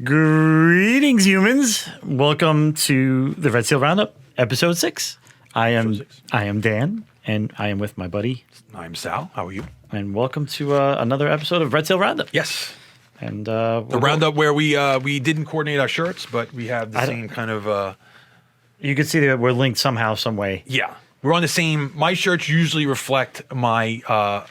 Greetings, humans. Welcome to the Red Seal Roundup, episode 6. I am Dan, and I am with my buddy. I'm Sal. How are you? And welcome to another episode of Red Seal Roundup. Yes. And the roundup where we didn't coordinate our shirts, but we have the same kind of. You can see that we're linked somehow, some way. Yeah, we're on the same. My shirts usually reflect my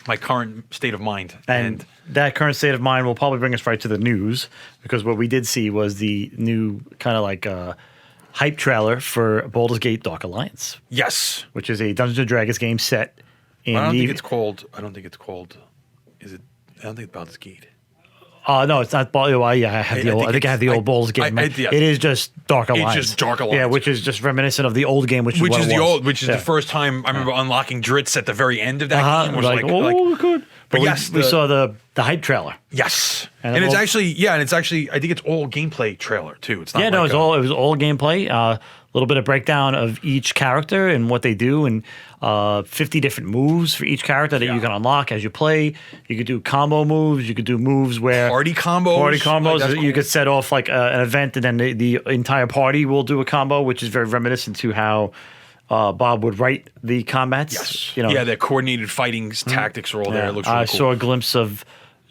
my current state of mind, and that current state of mind will probably bring us right to the news, because what we did see was the new kind of like hype trailer for Baldur's Gate Dark Alliance. Yes, which is a Dungeons and Dragons game set in. I don't think it's called. Is it? I don't think it's Baldur's Gate. No, it's not. Well, yeah, I have the old. I think I have the old Baldur's Gate. Yeah. It is just Dark Alliance. It's just Dark Alliance. Yeah, which is just reminiscent of the old game, which is the first time I remember unlocking Dritz at the very end of that game. Was like good. But yes, we saw the hype trailer. Yes, and it's actually I think it's all gameplay trailer too. It's not. Yeah, no, it was all gameplay. A little bit of breakdown of each character and what they do, and 50 different moves for each character that you can unlock as you play. You could do combo moves. You could do moves where party combos. Like, you could set off like an event, and then the entire party will do a combo, which is very reminiscent to how Bob would write the combats. Yes. You know, yeah, the coordinated fighting tactics are all there. It looks really cool. I saw a glimpse of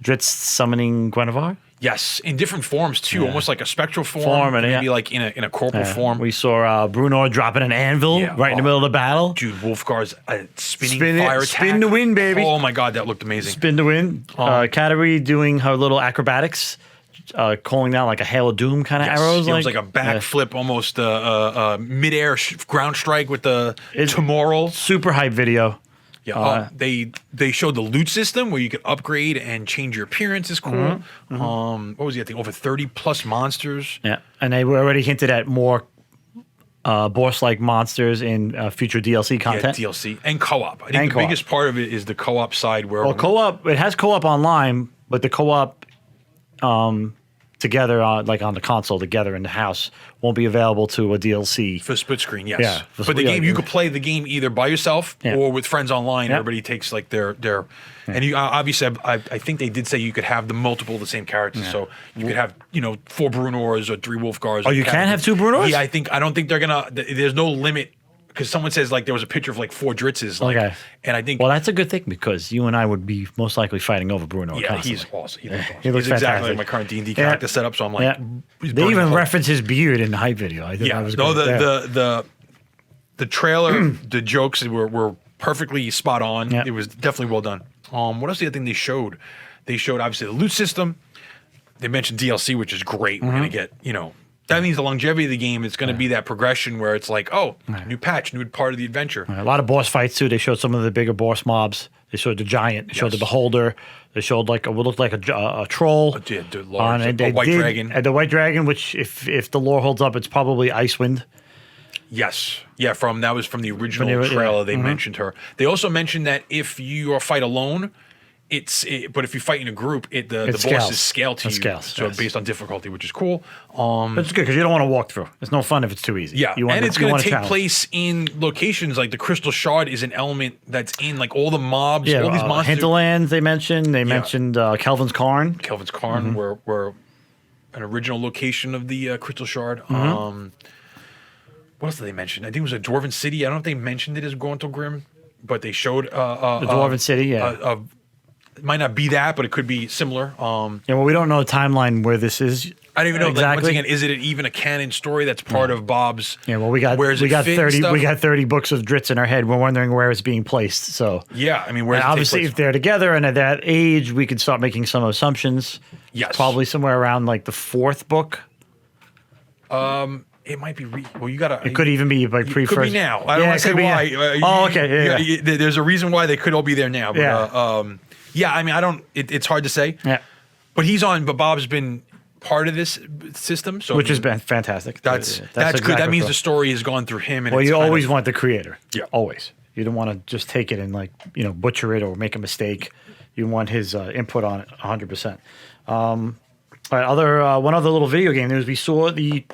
Dritz summoning Guinevere. Yes, in different forms too, almost like a spectral form and maybe like in a corporal form. We saw Bruno dropping an anvil right in the middle of the battle. Dude, Wolfgar's spinning fire attack. Spin the wind, baby. Oh my god, that looked amazing. Spin the wind. Katarri doing her little acrobatics, calling down like a hail of doom kind of arrows. It was like a backflip, almost midair ground strike with the Tomorrow. Super hype video. Yeah, they showed the loot system where you could upgrade and change your appearance. Is cool. What was the other thing? Over 30 plus monsters. Yeah, and they were already hinted at more boss-like monsters in future DLC content. Yeah, DLC and co-op. I think the biggest part of it is the co-op side. Where co-op, it has co-op online, but the co-op together like on the console together in the house won't be available to a DLC for split screen. Yes, yeah, but the game you could play the game either by yourself or with friends online. Everybody takes like their and you obviously I think they did say you could have the multiple of the same characters, so you could have 4 Brunors or 3 Wolfgars. Oh, you can have 2 Brunors? Yeah, I don't think they're gonna. There's no limit. Because someone says like there was a picture of like 4 Dritzes, and I think that's a good thing, because you and I would be most likely fighting over Bruno. Yeah, constantly. He's awesome. He looks exactly like my current D&D character setup. So I'm like, they even reference his beard in the hype video. I think that was the trailer, the jokes were perfectly spot on. It was definitely well done. What else? The other thing they showed obviously the loot system. They mentioned DLC, which is great. We're gonna get That means the longevity of the game is going to be that progression where it's like, new patch, new part of the adventure. A lot of boss fights too. They showed some of the bigger boss mobs. They showed the giant. They showed the beholder. They showed what looked like a troll. A white dragon. And the white dragon, which if the lore holds up, it's probably Icewind. Yes. Yeah, that was from the original trailer. They mentioned her. They also mentioned that if you fight alone, but if you fight in a group, the bosses scale to you, so based on difficulty, which is cool. But it's good because you don't want to walk through. It's no fun if it's too easy. Yeah, and it's going to take place in locations like the Crystal Shard is an element that's in like all the mobs, all these monsters. Hinterlands they mentioned. They mentioned Kelvin's Cairn. Kelvin's Cairn were an original location of the Crystal Shard. What else did they mention? I think it was a Dwarven City. I don't know if they mentioned it as Gauntlegrim, but they showed the Dwarven City. It might not be that, but it could be similar. We don't know the timeline where this is. I don't even know exactly. Once again, is it even a canon story that's part of Bob's? Yeah, well, we got 30 books of Dritz in our head. We're wondering where it's being placed. So yeah, I mean, where obviously if they're together and at that age, we could start making some assumptions. Yes, probably somewhere around like the 4th book. It might be. You gotta. It could even be like pre-first. Could be now. I don't want to say why. Okay. There's a reason why they could all be there now. But, yeah, I mean, I don't. It's hard to say. Yeah, but but Bob's been part of this system, so which has been fantastic. That's good. That means the story has gone through him. And you always want the creator. Yeah, always. You don't want to just take it and butcher it or make a mistake. You want his input on it 100%. All right, one other little video game news. We saw the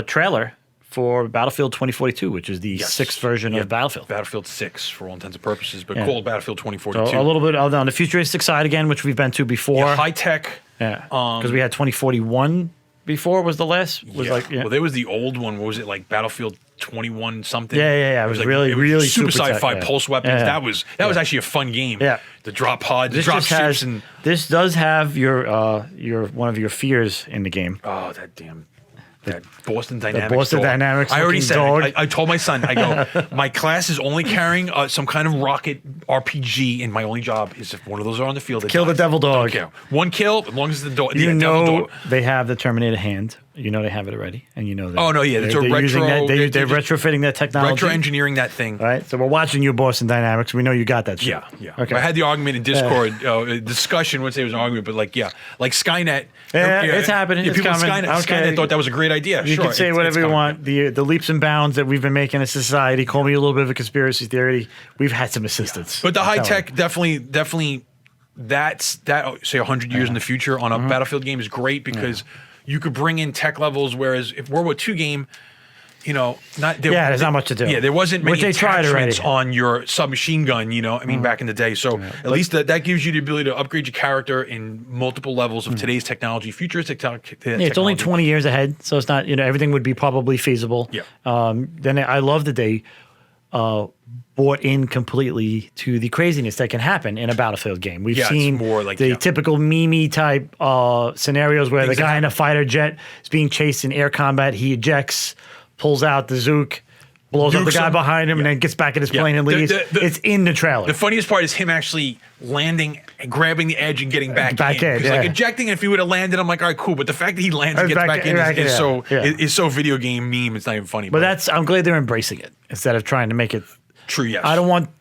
trailer for Battlefield 2042, which is the 6th version of Battlefield. Battlefield 6 for all intents and purposes, but called Battlefield 2042. So a little bit on the futuristic side again, which we've been to before. Yeah, high tech. Yeah, because we had 2041 before was the last. Was Well, there was the old one. What was it like? Battlefield 21 something. Yeah. It was really super tech, sci-fi pulse weapons. Yeah. That was actually a fun game. Yeah. The drop pods, the drop ships, and this does have your one of your fears in the game. oh, that Boston Dynamics. Boston dog. Dynamics I already looking said dog. it. I told my son, I go, my class is only carrying some kind of rocket RPG, and my only job is if one of those are on the field, Kill the devil dog. Don't care. One kill, as long as the dog. You devil know dog. they have the Terminator hand. You know they have it already, and you know that. Oh, no, yeah, it's a retro- using that, they're they're just retrofitting that technology. Retro engineering that thing. All right, so we're watching you, Boston Dynamics. We know you got that shit. Yeah. Okay. I had the argument in Discord, discussion. Wouldn't say it was an argument, but like Skynet. Yeah, it's happening. It's people in coming. Skynet thought that was a great idea. You sure, can say it's whatever you coming. want. The leaps and bounds that we've been making as society. Call me a little bit of a conspiracy theory. We've had some assistance. But the I'm high telling tech definitely that say 100 years in the future on a Battlefield game is great because you could bring in tech levels, whereas if World War II game, there's not much to do. Yeah, there wasn't many Which they tried attachments already. on your submachine gun. I mean, back in the day. So at least that gives you the ability to upgrade your character in multiple levels of today's technology, futuristic technology. Yeah, it's only 20 years ahead, so it's not, everything would be probably feasible. Yeah. Then I love that they bought in completely to the craziness that can happen in a Battlefield game. We've seen more like the typical meme type scenarios where the guy in a fighter jet is being chased in air combat. He ejects, pulls out the Zook, blows up the guy behind him, and then gets back in his plane and leaves. It's in the trailer. The funniest part is him actually landing and grabbing the edge and getting back in. 'Cause, yeah. like ejecting, if he would have landed, I'm like, all right, cool. But the fact that he lands and gets back in is so video game meme. It's not even funny. But I'm glad they're embracing it instead of trying to make it. True, yes. I don't want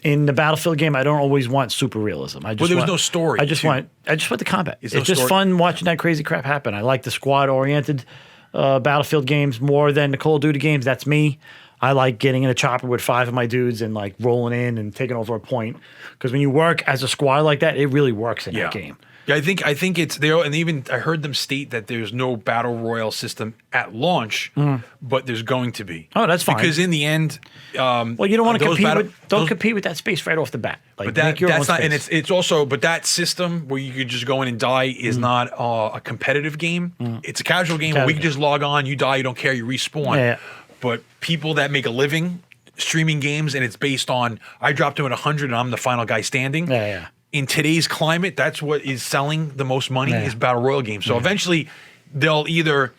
in the Battlefield game. I don't always want super realism. There was no story. I just want the combat. It's just story. fun watching that crazy crap happen. I like the squad oriented Battlefield games more than the Call of Duty games. That's me. I like getting in a chopper with 5 of my dudes and like rolling in and taking over a point. Because when you work as a squad like that, it really works in that game. Yeah, I think it's there, and even I heard them state that there's no battle royale system at launch, but there's going to be. Oh, that's fine. Because in the end, well, you don't want to compete with that space right off the bat. Like, but that's not, space. and it's also, but that system where you could just go in and die is not a competitive game. It's a casual game where we can just log on, you die, you don't care, you respawn. Yeah. But people that make a living streaming games, and it's based on I dropped to 100 and I'm the final guy standing. Yeah. In today's climate, that's what is selling the most money is battle royale games. So eventually, they'll either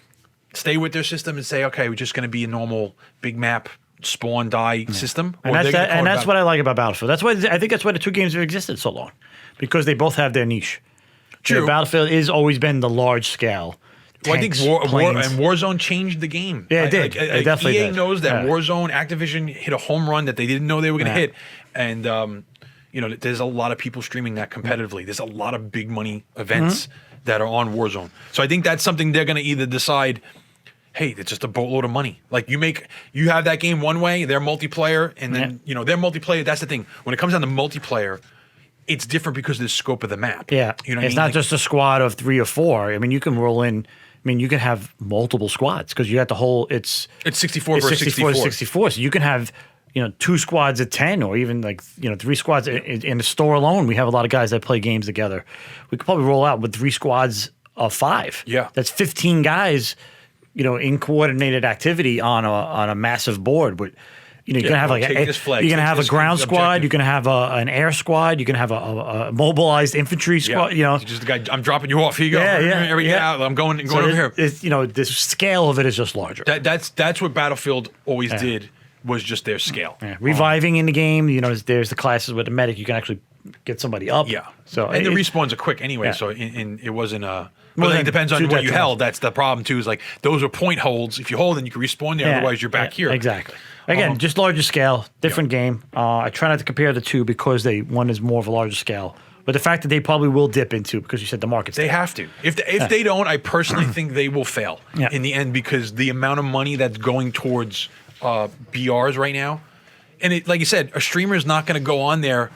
stay with their system and say, "Okay, we're just going to be a normal big map spawn die system," and that's what I like about Battlefield. That's why I think that's why the two games have existed so long, because they both have their niche. True. Battlefield has always been the large scale. Well, I think Tanks, planes. Warzone changed the game. Yeah, it did. It definitely EA did. knows that Warzone, Activision hit a home run that they didn't know they were going to hit, and there's a lot of people streaming that competitively. There's a lot of big money events that are on Warzone. So I think that's something they're going to either decide, hey, it's just a boatload of money. Like you have that game one way, their multiplayer, and then their multiplayer. That's the thing. When it comes down to multiplayer, it's different because of the scope of the map. Yeah, you know, it's not just a squad of 3 or 4. I mean, you can roll in. I mean, you can have multiple squads because you got the whole. It's 64 versus 64 to 64. So you can have 2 squads of 10, or even 3 squads in the store alone. We have a lot of guys that play games together. We could probably roll out with 3 squads of 5. Yeah, that's 15 guys. In coordinated activity on a massive board, but. You can have you can have a ground squad. You can have an air squad. You can have a mobilized infantry squad. Just the guy. I'm dropping you off. Here you go. I'm going over here. The scale of it is just larger. That's what Battlefield always did, was just their scale. Yeah. Reviving in the game. There's the classes with the medic. You can actually get somebody up. Yeah. So the respawns are quick anyway. So it wasn't a. Well, it depends on what you held. That's the problem too. Is like those are point holds. If you hold, then you can respawn there. Otherwise, you're back here. Exactly. Again, just larger scale, different game. I try not to compare the two because one is more of a larger scale. But the fact that they probably will dip into, because you said the market's they have to. If they don't, I personally think they will fail in the end, because the amount of money that's going towards BRs right now, and like you said, a streamer is not going to go on there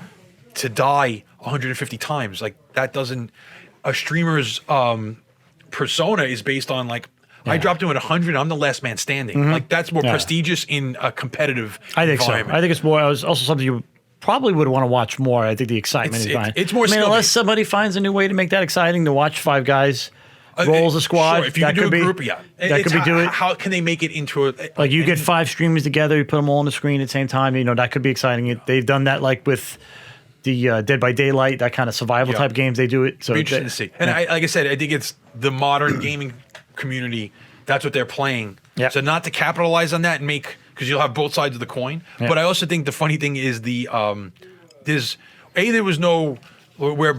to die 150 times. Like that doesn't. A streamer's persona is based on I dropped him at 100. I'm the last man standing. Like that's more prestigious in a competitive. I think environment. so. I think it's more. Also something you probably would want to watch more. I think the excitement is fine. It's more. Unless somebody finds a new way to make that exciting to watch 5 guys rolls a squad. Sure, if you that can do could a be, group, yeah. that could be do it. How can they make it into a Like you get 5 streamers together, you put them all on the screen at the same time. You know, that could be exciting. They've done that like with the Dead by Daylight, that kind of survival type games. They do it. So be interesting to see. And like I said, I think it's the modern gaming community. That's what they're playing. Yeah. So not to capitalize on that and make, because you'll have both sides of the coin. Yeah. But I also think the funny thing is there was no where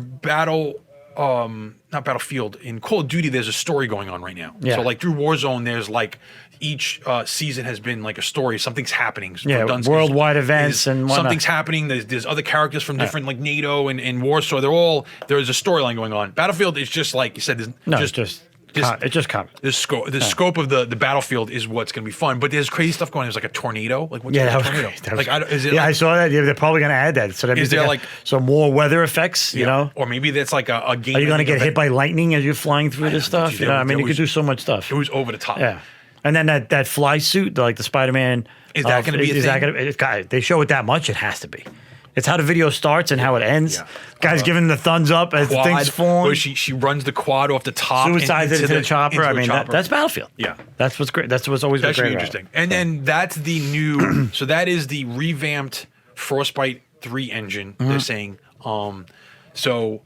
not Battlefield, in Call of Duty, there's a story going on right now. Yeah. So like through Warzone, there's like each season has been like a story. Something's happening. Yeah, Dunsky's worldwide events and whatnot. something's happening. There's other characters from different like NATO and Warsaw. There's a storyline going on. Battlefield is just like you said. it's just comedy. The scope of the battlefield is what's going to be fun, but there's crazy stuff going on. There's like a tornado. Like what's Yeah, a that was tornado? great. That was Like, I saw that. Yeah, they're probably going to add that. So that means there they got like- some more weather effects, you know? or maybe that's like a game. Are you going to get hit by lightning as you're flying through this stuff? dude, You know, I mean, there you could was- do so much stuff. It was over the top. Yeah. And then that fly suit, like the Spider-Man. Is that gonna be a is that thing? gonna, it's got, they show it that much, it has to be. It's how the video starts and how it ends. Yeah. Guys giving the thumbs up as the Quad, things falling. where she runs the quad off the top. Suicides and into the chopper. into I the mean, chopper. that's Battlefield. Yeah. That's what's great. That's what's always been That should great be about interesting. it. And then that's the new. So that is the revamped Frostbite 3 engine. Mm-hmm. They're saying. So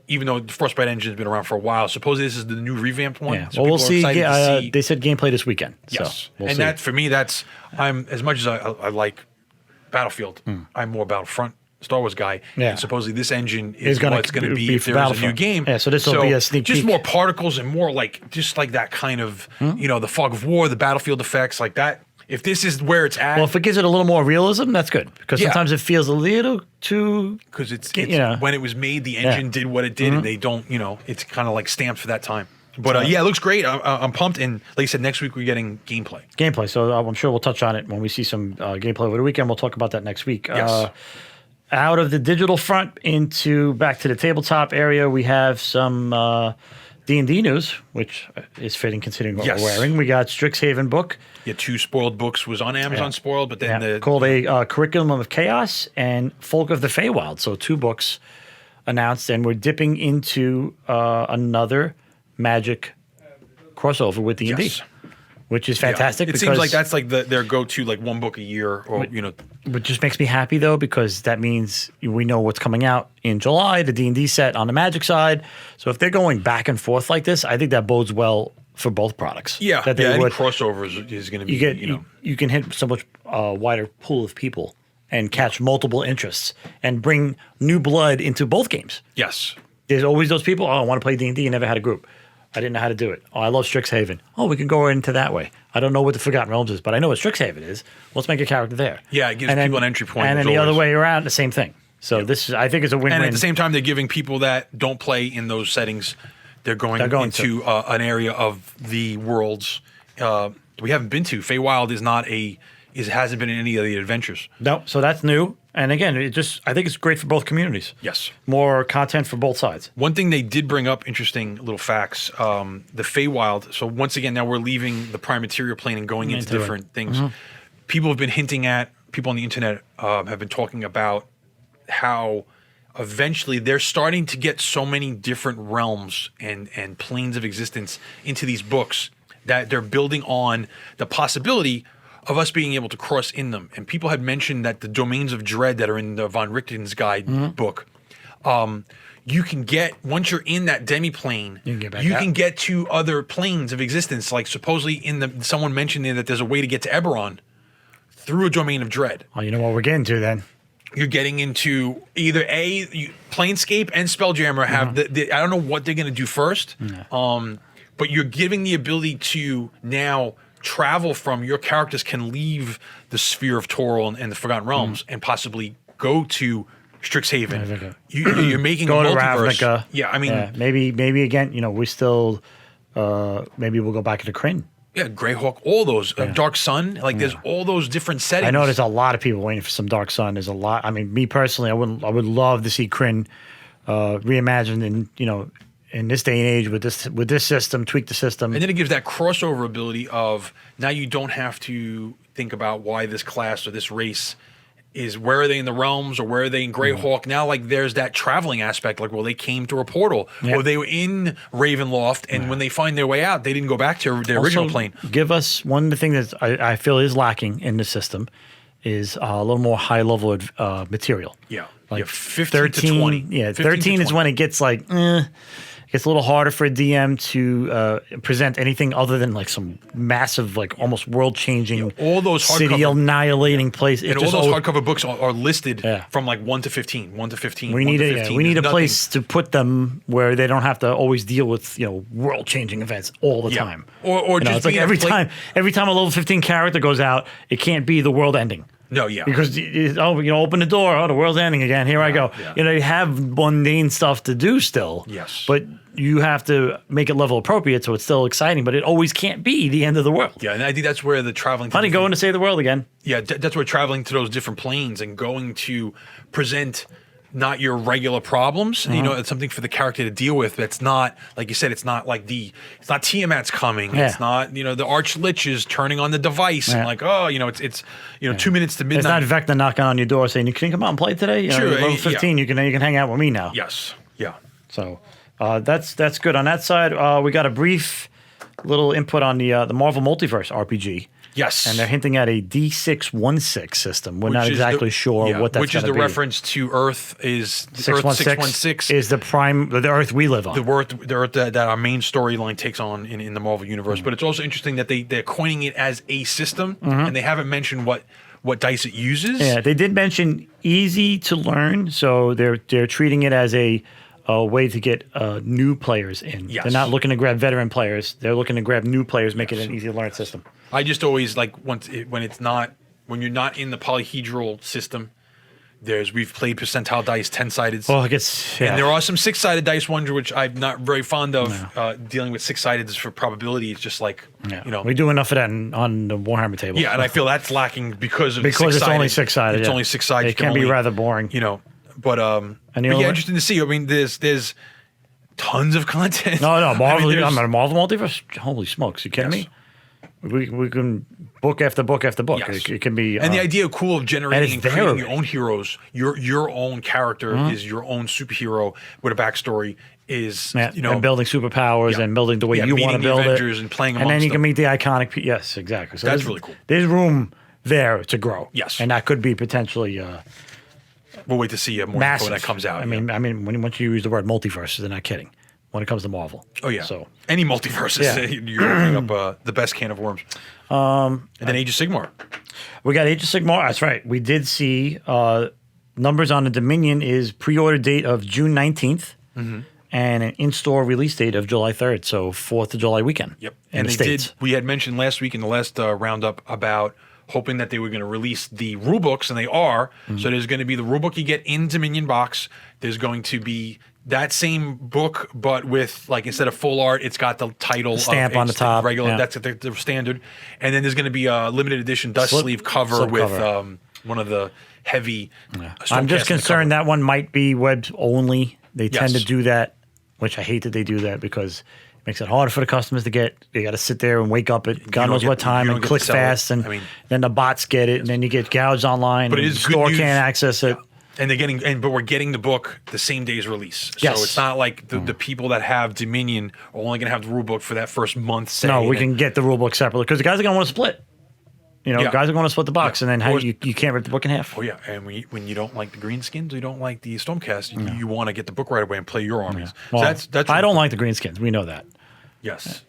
even though the Frostbite engine has been around for a while, supposedly this is the new revamped one. Yeah. So Well, we'll people are see. excited to see. They said gameplay this weekend. Yes, So we'll and see. that for me, I'm as much as I like Battlefield, I'm more Battlefront Star Wars guy. Yeah. And supposedly this engine is gonna what's going to be be if for there's a new Battlefront. game. Yeah, so this will be a sneak just peek. more particles and more like just like that kind of the fog of war, the Battlefield effects like that. If this is where it's at, Well, if it gives it a little more realism, that's good. Because Yeah. sometimes it feels a little too. because it's you know. when it was made, the engine did what it did, and they don't, it's kind of like stamped for that time. But yeah, it looks great. I'm pumped, and like you said, next week we're getting gameplay. So I'm sure we'll touch on it when we see some gameplay over the weekend. We'll talk about that next week. Yes. Out of the digital front into back to the tabletop area, we have some D&D news, which is fitting considering what Yes. we're wearing. We got Strixhaven book. Yeah, 2 spoiled books was on Amazon spoiled, but then called a Curriculum of Chaos and Folk of the Feywild. So 2 books announced, and we're dipping into another Magic crossover with D&D, Yes. which is fantastic. It because seems like that's like their go-to, like 1 book a year, or It just makes me happy though, because that means we know what's coming out in July, the D&D set on the Magic side. So if they're going back and forth like this, I think that bodes well for both products. Yeah, that they any would. crossover is going to be, You get you can hit so much wider pool of people and catch multiple interests and bring new blood into both games. yes. There's always those people. Oh, I want to play D&D and never had a group. I didn't know how to do it. Oh, I love Strixhaven. Oh, we can go into that way. I don't know what the Forgotten Realms is, but I know what Strixhaven is. Let's make a character there. Yeah, it gives people an entry point, And then as the other always. way around, the same thing. So this is, I think, it's a win-win. And at the same time, they're giving people that don't play in those settings, they're going into an area of the worlds we haven't been to. Feywild hasn't been in any of the adventures. No, so that's new. And again, I think it's great for both communities. Yes. More content for both sides. One thing they did bring up, interesting little facts, the Feywild. So once again, now we're leaving the prime material plane and going into different things. People have been hinting at, people on the internet have been talking about how eventually they're starting to get so many different realms and planes of existence into these books that they're building on the possibility of us being able to cross in them. And people had mentioned that the domains of dread that are in the Von Richten's guide book, you can get, once you're in that demi-plane, you can get to other planes of existence. Like supposedly someone mentioned there that there's a way to get to Eberron through a domain of dread. Oh, you know what we're getting to then. You're getting into either Planescape and Spelljammer have I don't know what they're going to do first, but you're giving the ability to now travel from, your characters can leave the sphere of Toril and the Forgotten Realms and possibly go to Strixhaven. You're making go a to multiverse. Ravnica. Yeah, I mean, maybe again, we still maybe we'll go back into Kryn. yeah, Greyhawk, all those Dark Sun, there's all those different settings. I know there's a lot of people waiting for some Dark Sun. There's a lot. I mean, me personally, I would love to see Kryn reimagined in this day and age with this system, tweak the system. And then it gives that crossover ability of, now you don't have to think about why this class or this race is where are they in the realms or where are they in Greyhawk? Now, like there's that traveling aspect, like well, they came through a portal or they were in Ravenloft, and when they find their way out, they didn't go back to their original plane. Give us one of the things that I feel is lacking in the system is a little more high level material. Yeah, like 15 to 20. Yeah, 13 is when it gets like. It's a little harder for a DM to present anything other than like some massive, like almost world-changing, all those city annihilating place. And all those hardcover books are listed from like 1 to 15, 1 to 15. We need a place to put them where they don't have to always deal with world-changing events all the time. Or just it's like every time a level 15 character goes out, it can't be the world ending. No, yeah. Because, open the door. Oh, the world's ending again. Here I go. Yeah. You have mundane stuff to do still. Yes. But you have to make it level appropriate so it's still exciting, but it always can't be the end of the world. Yeah, and I think that's where the traveling... Honey, going to save the world again. Yeah, that's where traveling to those different planes and going to present... not your regular problems. It's something for the character to deal with. That's not, like you said, it's not Tiamat's coming. Yeah. It's not, the Arch Lich is turning on the device and like, it's 2 minutes to midnight. It's not Vecna knocking on your door saying, "Can you come out and play today?" True. Level 15, you can hang out with me now. Yes. Yeah. So that's good on that side. We got a brief little input on the Marvel Multiverse RPG. Yes. And they're hinting at a D616 system. We're not exactly sure what that's which is the reference to Earth is Earth 616 is the Earth we live on. The Earth that our main storyline takes on in the Marvel universe. But it's also interesting that they're coining it as a system and they haven't mentioned what dice it uses. Yeah, they did mention easy to learn, so they're treating it as a way to get new players in. Yes. They're not looking to grab veteran players. They're looking to grab new players, make it an easy to learn system. I just always like when you're not in the polyhedral system. We've played percentile dice 10-sided. Well, I guess and there are some 6-sided dice ones which I'm not very fond of. Dealing with 6-sided for probability. It's just like we do enough of that on the Warhammer table. Yeah, and I feel that's lacking because it's only 6-sided. It's only 6-sided. It can be rather boring. But interesting to see. I mean, there's tons of content. No, Marvel. I'm a Marvel Multiverse. Holy smokes! You kidding me? We can book after book after book. Yes. It can be, and the idea of generating and creating already. your own heroes. Your own character is your own superhero with a backstory. And building superpowers and building the way you want to build Avengers it, and playing and then you them. can meet the iconic. Yes, exactly. So that's really cool. There's room there to grow. Yes, and that could be potentially. We'll wait to see more info when that comes out. I mean, once you use the word multiverse, they're not kidding. When it comes to Marvel. Oh yeah. So any multiverses, you're opening up the best can of worms. And then Age of Sigmar. We got Age of Sigmar. That's right. We did see numbers on the Dominion is pre-order date of June 19th and an in-store release date of July 3rd. So 4th of July weekend. Yep. And they did. We had mentioned last week in the last roundup about hoping that they were going to release the rule books, and they are. So there's going to be the rule book you get in Dominion box. There's going to be that same book, but with instead of full art, it's got the title stamp on the top. Regular, that's the standard. And then there's going to be a limited edition dust sleeve cover with one of the heavy. I'm just concerned that one might be web only. They tend to do that, which I hate that they do that because it makes it harder for the customers to get. They got to sit there and wake up at God knows what time and click fast, and then the bots get it, and then you get gouged online. But the store can't access it. And but we're getting the book the same day's release. So it's not like the people that have Dominion are only going to have the rule book for that first month. No, we can get the rule book separately because the guys are going to want to split. Guys are going to split the box, and then you can't rip the book in half. Oh yeah, and when you don't like the greenskins, you don't like the Stormcast, you want to get the book right away and play your armies. Well, so that's I don't like the greenskins. We know that. Yes.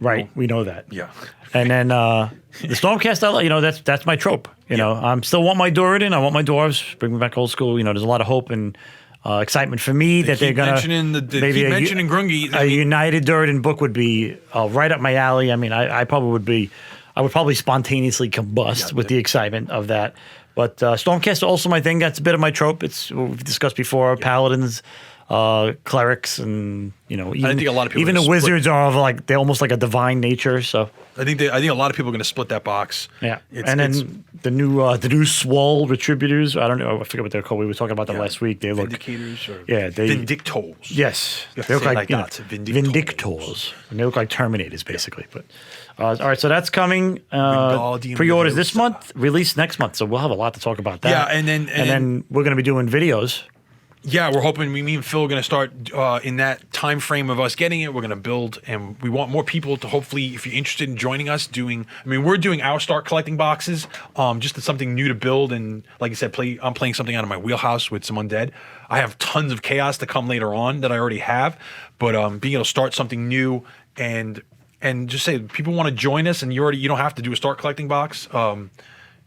Right, we know that. Yeah. And then the Stormcast, that's my trope. I still want my Duradin. I want my dwarves. Bring me back old school. There's a lot of hope and excitement for me that they're going to mentioning Grungy. A United Duradin book would be right up my alley. I mean, I would probably spontaneously combust with the excitement of that. But Stormcast is also my thing. That's a bit of my trope. We've discussed before. Paladins clerics, and even, I think a lot of people even are the gonna wizards are of like they're almost like a divine nature. So I think a lot of people are going to split that box. yeah, and then the new swole retributors. I don't know. I forget what they're called. We were talking about them last week. They look Vindicators or Vindictors. Yes, they look like Vindictors, and they look like Terminators basically. But all right, so that's coming. Pre-orders this month, release next month. So we'll have a lot to talk about that. Yeah, and then we're going to be doing videos. Yeah, we're hoping me and Phil are going to start in that time frame of us getting it. We're going to build, and we want more people to hopefully, if you're interested in joining us, we're doing our start collecting boxes, just as something new to build. And like I said, I'm playing something out of my wheelhouse with some undead. I have tons of chaos to come later on that I already have, but being able to start something new and just say people want to join us, and you don't have to do a start collecting box.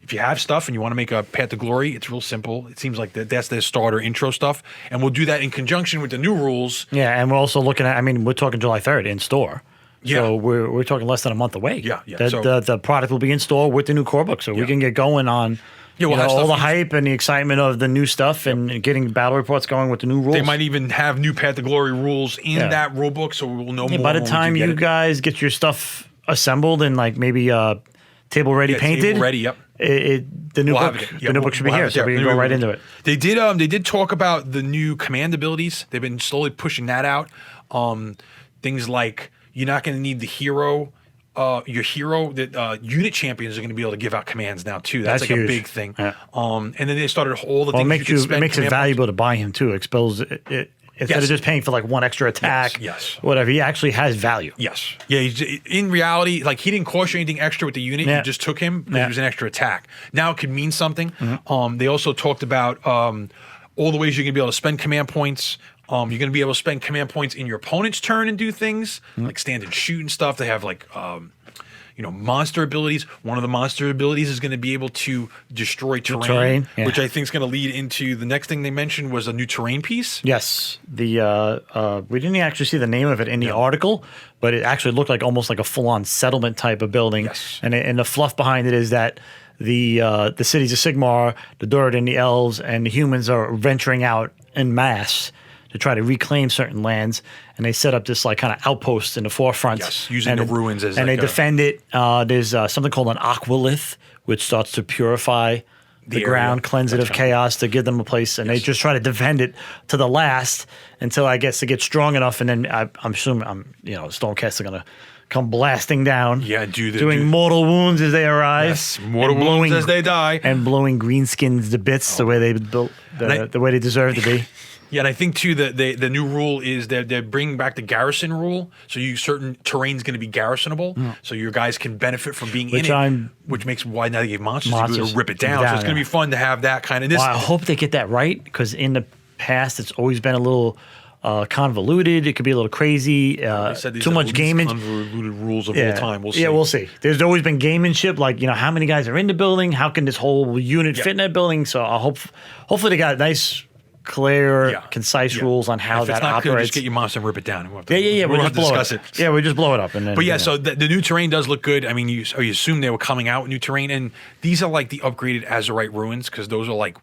If you have stuff and you want to make a Path to Glory, it's real simple. It seems like that's the starter intro stuff. And we'll do that in conjunction with the new rules. Yeah, and we're also looking at, we're talking July 3rd in store. Yeah. So we're talking less than a month away. Yeah. The product will be in store with the new core book. So we can get going on all the hype and the excitement of the new stuff and getting battle reports going with the new rules. They might even have new Path to Glory rules in that rule book, so we will know more. By the time you guys get your stuff assembled and like maybe table ready painted. Table ready, yep. The new book should be here, so we can go right into it. They did talk about the new command abilities. They've been slowly pushing that out. Things like you're not going to need the hero. Your hero, that unit champions are going to be able to give out commands now too. That's like huge. A big thing. Yeah. And then they started all the things. It makes it valuable to buy him too. Expels it. Instead of just paying for like one extra attack, whatever, he actually has value. Yes. Yeah, in reality, like he didn't cost you anything extra with the unit. You just took him because he was an extra attack. Now it could mean something. Mm-hmm. They also talked about all the ways you're going to be able to spend command points. You're going to be able to spend command points in your opponent's turn and do things, like stand and shoot and stuff. They have like monster abilities. One of the monster abilities is going to be able to destroy terrain, which I think is going to lead into the next thing they mentioned was a new terrain piece. Yes, we didn't actually see the name of it in the article, but it actually looked like almost like a full-on settlement type of building. Yes, and the fluff behind it is that the cities of Sigmar, the Dord and the Elves and the humans are venturing out en masse to try to reclaim certain lands, and they set up this like kind of outpost in the forefront. Yes, using the ruins as they defend it. There's something called an aqualith, which starts to purify the ground, cleanse it of chaos to give them a place, and they just try to defend it to the last until I guess they get strong enough, and then I'm assuming Stormcast are gonna come blasting down. Yeah, doing mortal wounds as they arise. Yes, mortal wounds as they die, and blowing greenskins to bits the way they built the way they deserve to be. Yeah, and I think too that the new rule is that they're bringing back the garrison rule. So certain terrain's going to be garrisonable, so your guys can benefit from being in it. Which makes why now they gave monsters to rip it down. So it's going to be fun to have that kind of. Well, I hope they get that right, because in the past it's always been a little convoluted. It could be a little crazy. Too much gaming. Convoluted rules of all time. We'll see. Yeah, we'll see. There's always been gamemanship, like how many guys are in the building? How can this whole unit fit in that building? So I hopefully they got nice, clear, concise rules on how that operates. Clear, just get your monster and rip it down. We'll just discuss it. Yeah, we just blow it up. And then, but so the new terrain does look good. I mean, you assume they were coming out with new terrain, and these are like the upgraded Azurite ruins, because those are like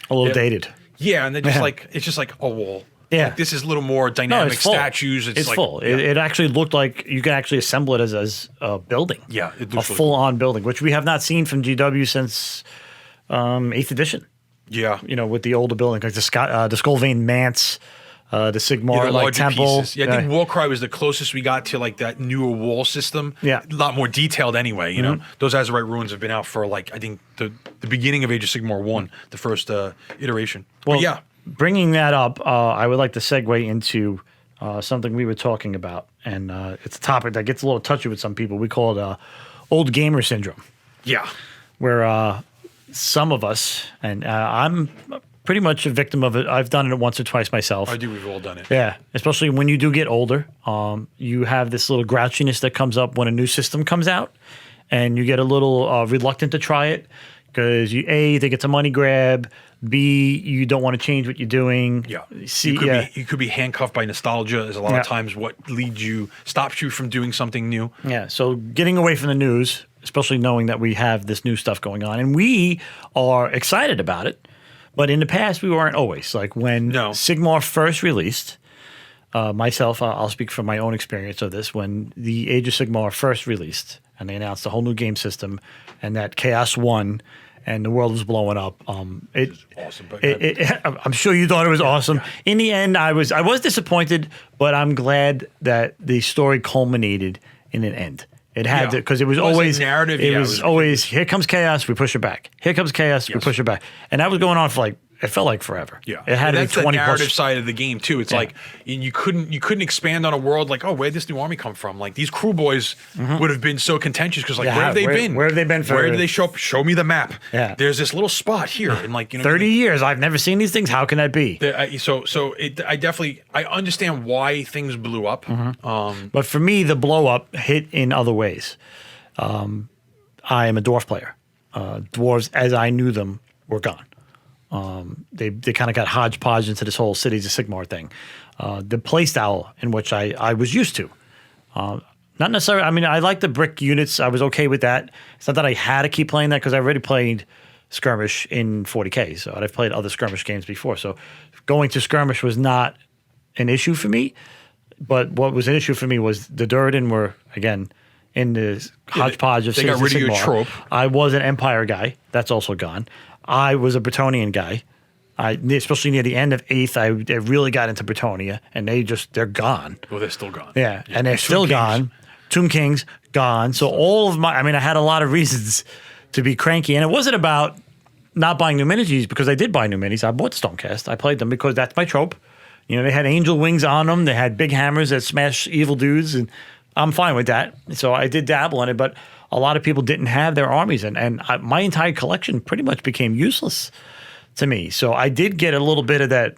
a little dated. Yeah, and they're just it's just like a wall. Yeah, like, this is a little more dynamic statues. It's like, full. It actually looked like you can actually assemble it as a building. Yeah, it looks a full-on building, which we have not seen from GW since 8th edition. Yeah, with the older building, like the Skullvein Manse, the Sigmar temple. Pieces. Yeah, I think Warcry was the closest we got to like that newer wall system. Yeah, a lot more detailed anyway. You know, those Azurite ruins have been out for like I think the beginning of Age of Sigmar 1, the first iteration. Well, bringing that up, I would like to segue into something we were talking about, and it's a topic that gets a little touchy with some people. We call it old gamer syndrome. Yeah, where some of us, and I'm pretty much a victim of it. I've done it once or twice myself. I do. We've all done it. Yeah, especially when you do get older. You have this little grouchiness that comes up when a new system comes out, and you get a little reluctant to try it because you think it's a money grab. B, you don't want to change what you're doing. Yeah. C, you could be handcuffed by nostalgia. Is a lot of times what stops you from doing something new. Yeah. So getting away from the news, especially knowing that we have this new stuff going on, and we are excited about it. But in the past, we weren't always. Like when Sigmar first released, myself, I'll speak from my own experience of this. When the Age of Sigmar first released, and they announced a whole new game system, and that Chaos won, and the world was blowing up. It was awesome. But I'm sure you thought it was awesome. Yeah. In the end, I was disappointed, but I'm glad that the story culminated in an end. It had to, because it was always narrative. It was always, here comes chaos, we push it back. Here comes chaos, we push it back, and that was going on for like, it felt like forever. Yeah, it had to be 20 the narrative plus. side of the game too. It's like you couldn't expand on a world like, oh, where'd this new army come from? Like these crew boys would have been so contentious because like, where have they been? Where have they been? Where did they show up? Show me the map. Yeah, there's this little spot here, and like 30 years, I've never seen these things. How can that be? I understand why things blew up. But for me, the blow up hit in other ways. I am a dwarf player. Dwarves, as I knew them, were gone. They kind of got hodgepodge into this whole Cities of Sigmar thing. The playstyle in which I was used to. Not necessarily, I mean, I like the brick units. I was okay with that. It's not that I had to keep playing that because I already played Skirmish in 40K. So I've played other Skirmish games before. So going to Skirmish was not an issue for me. But what was an issue for me was the Durden were, again, in the hodgepodge of Cities of Sigmar. They got rid of your trope. I was an Empire guy. That's also gone. I was a Bretonian guy. Especially near the end of 8th, I really got into Bretonia, and they're gone. Well, they're still gone. Yeah, and they're still gone. Tomb Kings, gone. So all of I had a lot of reasons to be cranky, and it wasn't about not buying new minis because I did buy new minis. I bought Stonecast. I played them because that's my trope. They had angel wings on them. They had big hammers that smash evil dudes, and I'm fine with that. So I did dabble in it, but a lot of people didn't have their armies, and my entire collection pretty much became useless to me. So I did get a little bit of that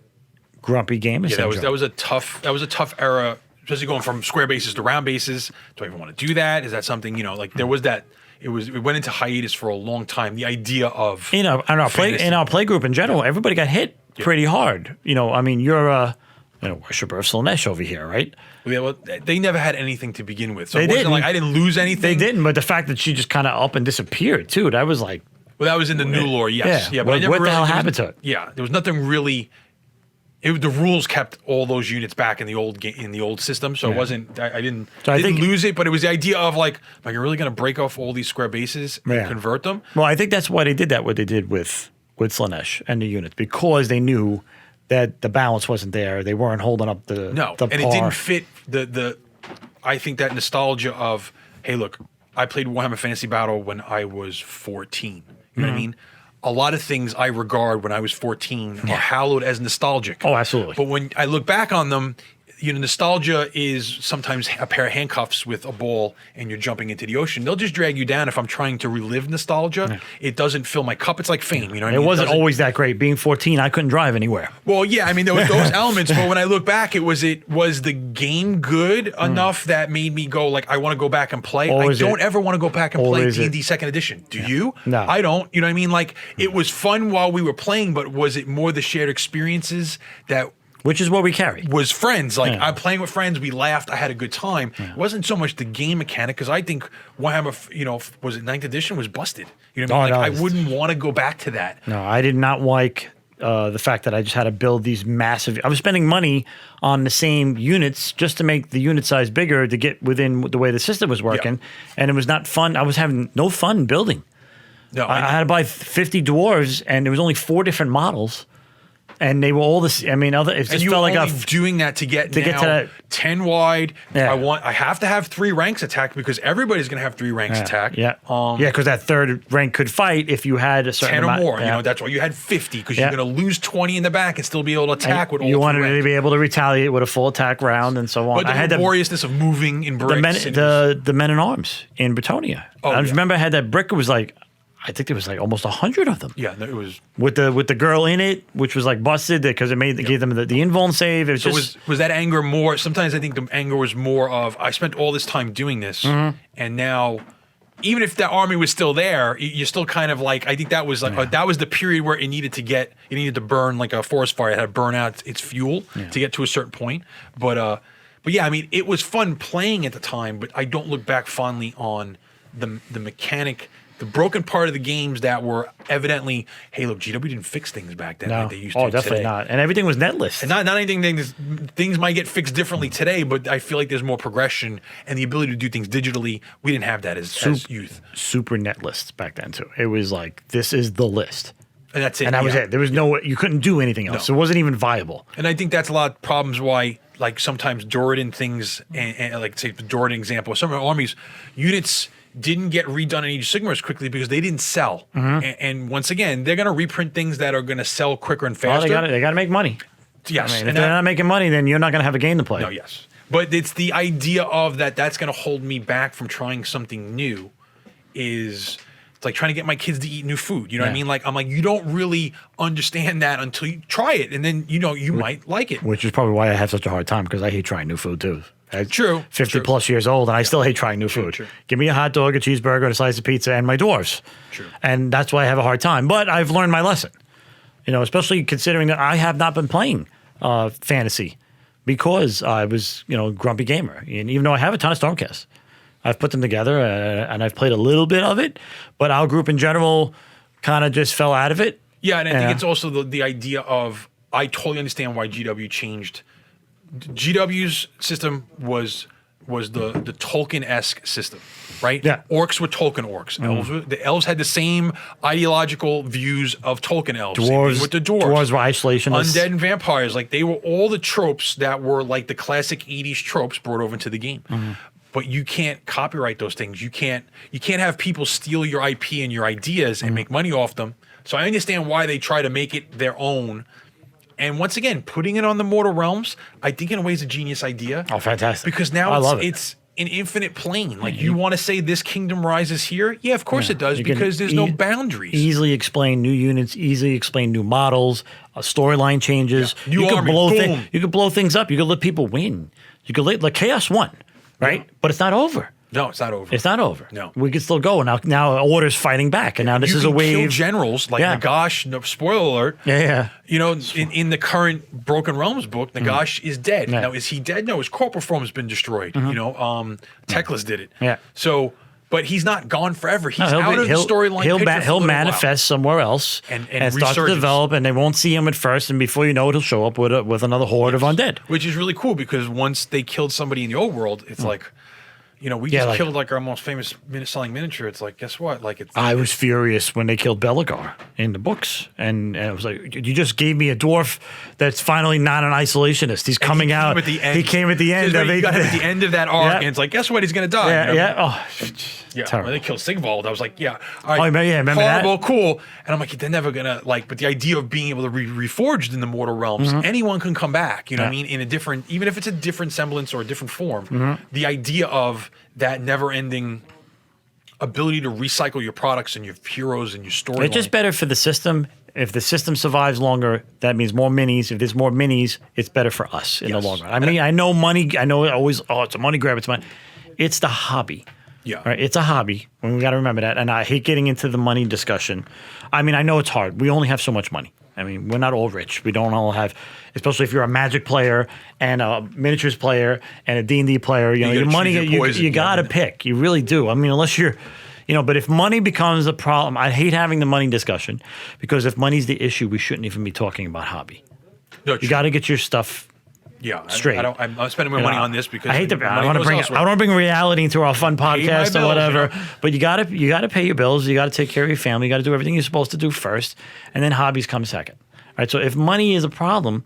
grumpy gamer syndrome. That was a tough era, especially going from square bases to round bases. Do I even want to do that? Is that something there was that? It went into hiatus for a long time. The idea of in our play group in general, everybody got hit pretty hard. You're a worshiper of Slaanesh over here, right? Yeah, well, they never had anything to begin with, so it wasn't like I didn't lose anything. They didn't, but the fact that she just kind of up and disappeared too, that was like. Well, that was in the new lore, yes. Yeah, but what the hell happened to it? Yeah, there was nothing really. The rules kept all those units back in the old system, so it wasn't. I didn't lose it, but it was the idea of like, are you really going to break off all these square bases and convert them? Well, I think that's why they did that. What they did with Slaanesh and the units, because they knew that the balance wasn't there. They weren't holding up the and par. It didn't fit the. I think that nostalgia of, hey, look, I played Warhammer Fantasy Battle when I was 14. You know what I mean? A lot of things I regard when I was 14 are hallowed as nostalgic. Oh, absolutely. But when I look back on them, nostalgia is sometimes a pair of handcuffs with a ball and you're jumping into the ocean. They'll just drag you down if I'm trying to relive nostalgia. Yeah. It doesn't fill my cup. It's like fame, It wasn't always that great. Being 14, I couldn't drive anywhere. Well, yeah, there was those elements, but when I look back, it was the game good enough that made me go like, I want to go back and play. I don't ever want to go back and play D&D second edition. Do you? No. I don't. You know what I mean? Like, it was fun while we were playing, but was it more the shared experiences that which is what we carry. Was friends. Like, I'm playing with friends. We laughed. I had a good time. Yeah. It wasn't so much the game mechanic, because I think Warhammer, was it 9th edition, was busted. You know what I mean? I wouldn't want to go back to that. No, I did not like the fact that I just had to build these massive... I was spending money on the same units just to make the unit size bigger to get within the way the system was working, and it was not fun. I was having no fun building. No, I had to buy 50 dwarves, and there was only 4 different models. And they were all this. It just felt like doing that to get to that 10 wide. Yeah. I have to have 3 ranks attack because everybody's going to have 3 ranks attack. Yeah, because that third rank could fight if you had a certain 10 amount. or more. That's why you had 50 because you're going to lose 20 in the back and still be able to attack with all. You wanted to be able to retaliate with a full attack round and so on. But the laboriousness of moving in bricks. The men in arms in Bretonia. I remember I had that brick. It was like. I think there was like almost 100 of them. Yeah, it was with the girl in it, which was like busted because it gave them the invuln save. It was was that anger more? Sometimes I think the anger was more of I spent all this time doing this, and now even if the army was still there, you're still kind of like I think that was like that was the period where it needed to burn like a forest fire. It had to burn out its fuel to get to a certain point. But yeah, it was fun playing at the time, but I don't look back fondly on the mechanic, the broken part of the games that were evidently, hey, look, GW didn't fix things back then No. like they used to. Definitely today. not. And everything was netless. And not anything. Things might get fixed differently today, but I feel like there's more progression and the ability to do things digitally. We didn't have that as youth. Super net lists back then too. It was like, this is the list. And that's it. And that was it. There was you couldn't do anything else. No. It wasn't even viable. And I think that's a lot of problems why, like, sometimes Doradin things, and like, say, the Doradin example, some of our armies, units didn't get redone in Age of Sigmar as quickly because they didn't sell. And once again, they're going to reprint things that are going to sell quicker and faster. Well, they got to make money. Yes. I mean, if they're not making money, then you're not going to have a game to play. No, yes. But it's the idea of that's going to hold me back from trying something new. It's like trying to get my kids to eat new food. You know what I mean? Like, I'm like, you don't really understand that until you try it. And then, you might like it. Which is probably why I have such a hard time, because I hate trying new food too. True. 50 plus years old, and I still hate trying new food. True. Give me a hot dog, a cheeseburger, a slice of pizza, and my dwarves. True. And that's why I have a hard time. But I've learned my lesson. Especially considering that I have not been playing fantasy because I was, grumpy gamer. And even though I have a ton of Stormcast, I've put them together and I've played a little bit of it. But our group in general kind of just fell out of it. Yeah, and I think it's also the idea of, I totally understand why GW changed. GW's system was the Tolkien-esque system, right? Yeah. Orcs were Tolkien orcs. The elves had the same ideological views of Tolkien elves. Same thing with the dwarves were isolationists. Undead and vampires, like they were all the tropes that were like the classic 80s tropes brought over into the game. But you can't copyright those things. You can't have people steal your IP and your ideas and make money off them. So I understand why they try to make it their own. And once again, putting it on the Mortal Realms, I think in a way is a genius idea. Oh, fantastic. Because now it's an infinite plane. Like, you want to say this kingdom rises here? Yeah, of course it does, because there's no boundaries. Easily explain new units, easily explain new models, storyline changes. Yeah. New army, boom. You could blow things up. You could let people win. You could let Chaos won, right? Yeah. But it's not over. No, it's not over. It's not over. No. We could still go. Now Order's fighting back, and now this is a wave. Kill generals like Nagash. No, spoiler alert. Yeah. In the current Broken Realms book, Nagash is dead. Yeah. Now, is he dead? No, his corporal form has been destroyed. Teclis did it. Yeah. So, but he's not gone forever. He's out of the storyline. He'll manifest somewhere else and start to develop, and they won't see him at first, and before you know it, he'll show up with another horde of undead. Which is really cool, because once they killed somebody in the old world, it's like, we just killed like our most famous selling miniature. It's like, guess what? Like, I was furious when they killed Belagar in the books, and I was like, you just gave me a dwarf that's finally not an isolationist. He's coming out. At the end. He came at the end. He got him at the end of that arc, and it's like, guess what? He's gonna die. Yeah. Yeah, terrible. when they killed Sigvald, I was like, all right, remember horrible, that? cool. And I'm like, they're never gonna but the idea of being able to be reforged in the Mortal Realms, anyone can come back, you know what I mean? In a different, even if it's a different semblance or a different form, the idea of that never-ending ability to recycle your products and your heroes and your story. It's just better for the system. If the system survives longer, that means more minis. If there's more minis, it's better for us in the long run. I mean, I know money. I know always. Oh, it's a money grab. It's money. It's the hobby. Yeah. Right? It's a hobby. And we got to remember that. And I hate getting into the money discussion. I mean, I know it's hard. We only have so much money. I mean, we're not all rich. We don't all have, especially if you're a Magic player and a miniatures player and a D&D player, your money, you got to pick. You really do. I mean, unless you're, but if money becomes a problem, I hate having the money discussion, because if money's the issue, we shouldn't even be talking about hobby. No, you got to get your stuff straight. I'm spending my money on this because I hate to. I want to bring reality into our fun podcast or whatever. But you got to pay your bills. You got to take care of your family. You got to do everything you're supposed to do first, and then hobbies come second. All right. So if money is a problem,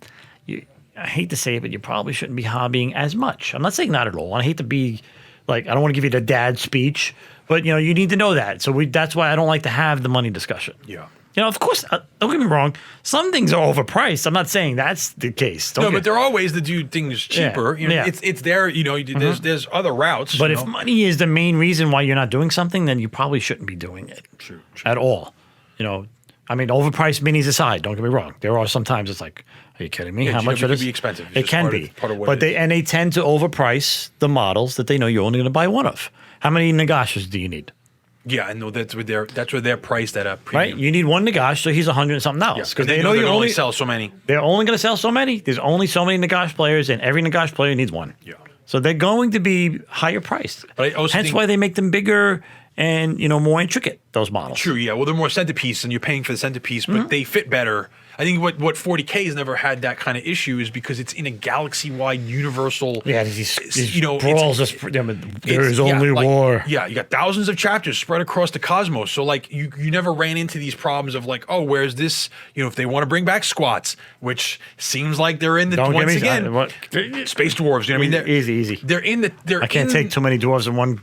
I hate to say it, but you probably shouldn't be hobbying as much. I'm not saying not at all. I hate to be like, I don't want to give you the dad speech, but you need to know that. So that's why I don't like to have the money discussion. Yeah. Of course, don't get me wrong. Some things are overpriced. I'm not saying that's the case. But there are ways to do things cheaper. It's there. There's other routes. But if money is the main reason why you're not doing something, then you probably shouldn't be doing it. True. At all. I mean, overpriced minis aside. Don't get me wrong. There are sometimes it's like, are you kidding me? Yeah, how much for this? It can be expensive. It can be. But they tend to overprice the models that they know you're only going to buy one of. How many Nagashas do you need? Yeah, I know that's where they're priced at a premium. Right, you need one Nagash, so he's 100 and something else, because they know you only sell so many. They're only going to sell so many. There's only so many Nagash players, and every Nagash player needs one. Yeah, so they're going to be higher priced. But I also hence why they make them bigger and more intricate, those models. True, yeah. Well, they're more centerpiece, and you're paying for the centerpiece, but they fit better. I think what 40K has never had that kind of issue is because it's in a galaxy-wide universal. Yeah, these brawls. There is only war. Yeah, you got thousands of chapters spread across the cosmos. So like you never ran into these problems of like, oh, where's this? If they want to bring back squats, which seems like they're in the space dwarves. You know what I mean? They're, easy. They're in the. I can't take too many dwarves in one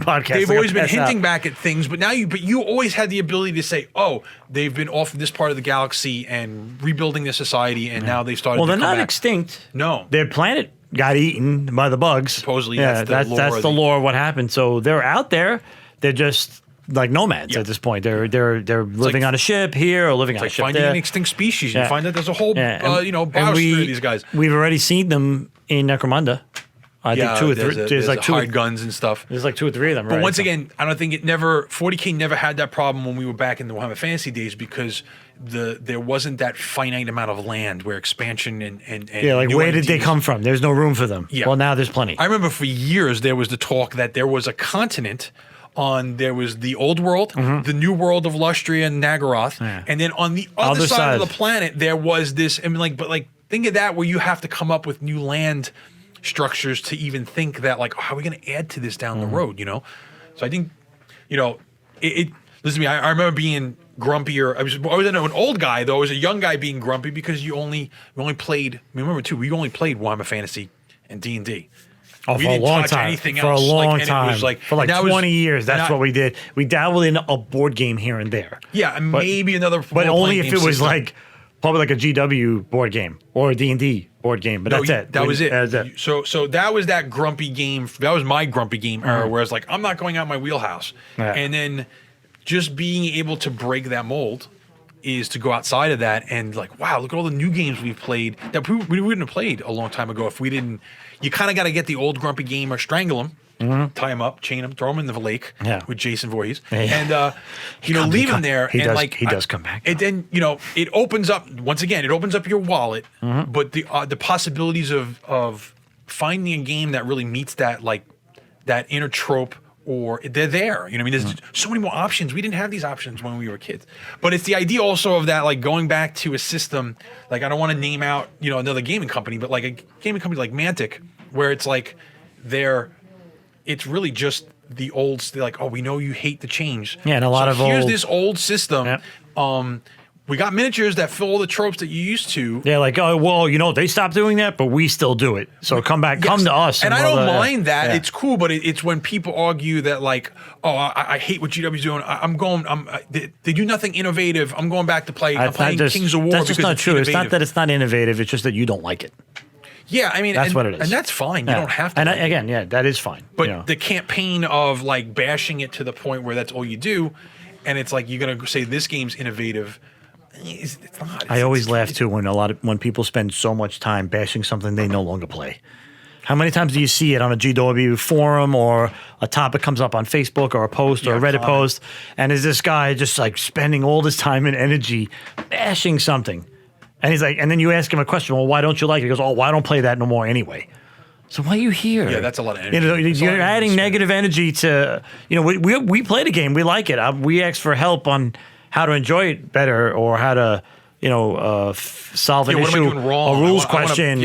podcast. They've always been hinting back at things, but you always had the ability to say, oh, they've been off of this part of the galaxy and rebuilding their society, and now they've started. Well, to they're not back. Extinct. No, their planet got eaten by the bugs. Supposedly, that's the lore of what happened. So they're out there. They're just like nomads at this point. They're living on a ship here or living on a ship finding there. an extinct species. You find that there's a whole biosphere of these guys. We've already seen them in Necromunda. I think 2 or 3. There's like hard guns and stuff. There's like 2 or 3 of them. But once again, I don't think 40K never had that problem when we were back in the Warhammer Fantasy days because there wasn't that finite amount of land where expansion and where did they come from? There's no room for them. Yeah. Well, now there's plenty. I remember for years there was the talk that there was a continent there was the old world, the new world of Lustria and Nagaroth, and then on the other side of the planet there was this. Think of that where you have to come up with new land structures to even think that how are we going to add to this down the road, So I think, listen to me, I remember being grumpier. I wasn't an old guy though. I was a young guy being grumpy because we only played, remember too, we only played Warhammer Fantasy and D&D. Oh, we for a didn't long touch time. anything For else. a long time. For 20 years, that's what we did. We dabbled in a board game here and there. Yeah, and maybe another. But only if it was probably like a GW board game or a D&D board game. But that's it. That was it. So that was that grumpy game. That was my grumpy game era, where it's like I'm not going out my wheelhouse. Yeah. And then just being able to break that mold is to go outside of that and wow, look at all the new games we've played that we wouldn't have played a long time ago if we didn't. You kind of got to get the old grumpy gamer, strangle him, tie him up, chain him, throw him in the lake with Jason Voorhees, and leave him there. He does come back. And then it opens up once again. It opens up your wallet, but the possibilities of finding a game that really meets that that inner trope. Or they're there, I mean, there's so many more options. We didn't have these options when we were kids. But it's the idea also of that, going back to a system. I don't want to name out, another gaming company, but a gaming company like Mantic, where it's it's really just the old, oh, we know you hate the change. Yeah, and a lot of here's this old system. Yep. We got miniatures that fill all the tropes that you used to. Yeah, oh, well, they stopped doing that, but we still do it. So come back, come to us. And I don't mind that. Yeah. It's cool, but it's when people argue that oh, I hate what GW's doing. They do nothing innovative. I'm going back to play. I'm playing Kings of War. That's just not true. Innovative. It's not that it's not innovative. It's just that you don't like it. Yeah, I mean, that's what it is. And that's fine. You don't have to. And again, that is fine. But the campaign of bashing it to the point where that's all you do, and it's you're going to say this game's innovative. It's not. I always laugh too when people spend so much time bashing something they no longer play. How many times do you see it on a GW forum or a topic comes up on Facebook or a post or a Reddit post, and is this guy just spending all this time and energy bashing something, and he's and then you ask him a question, well, why don't you like it? He goes, oh, well, I don't play that no more anyway. So why are you here? Yeah, that's a lot of energy. You're adding negative energy to. We played a game, we like it. We asked for help on how to enjoy it better or how to, solve an issue, a rules question.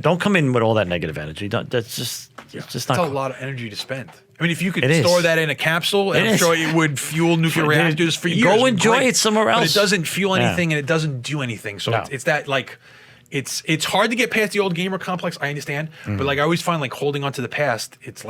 Don't come in with all that negative energy. That's just not. That's a lot of energy to spend. I mean, if you could store that in a capsule, I'm sure it would fuel nuclear reactors for years. Go enjoy it somewhere else. But it doesn't fuel anything and it doesn't do anything. So it's that It's hard to get past the old gamer complex. I understand, but I always find holding on to the past. It's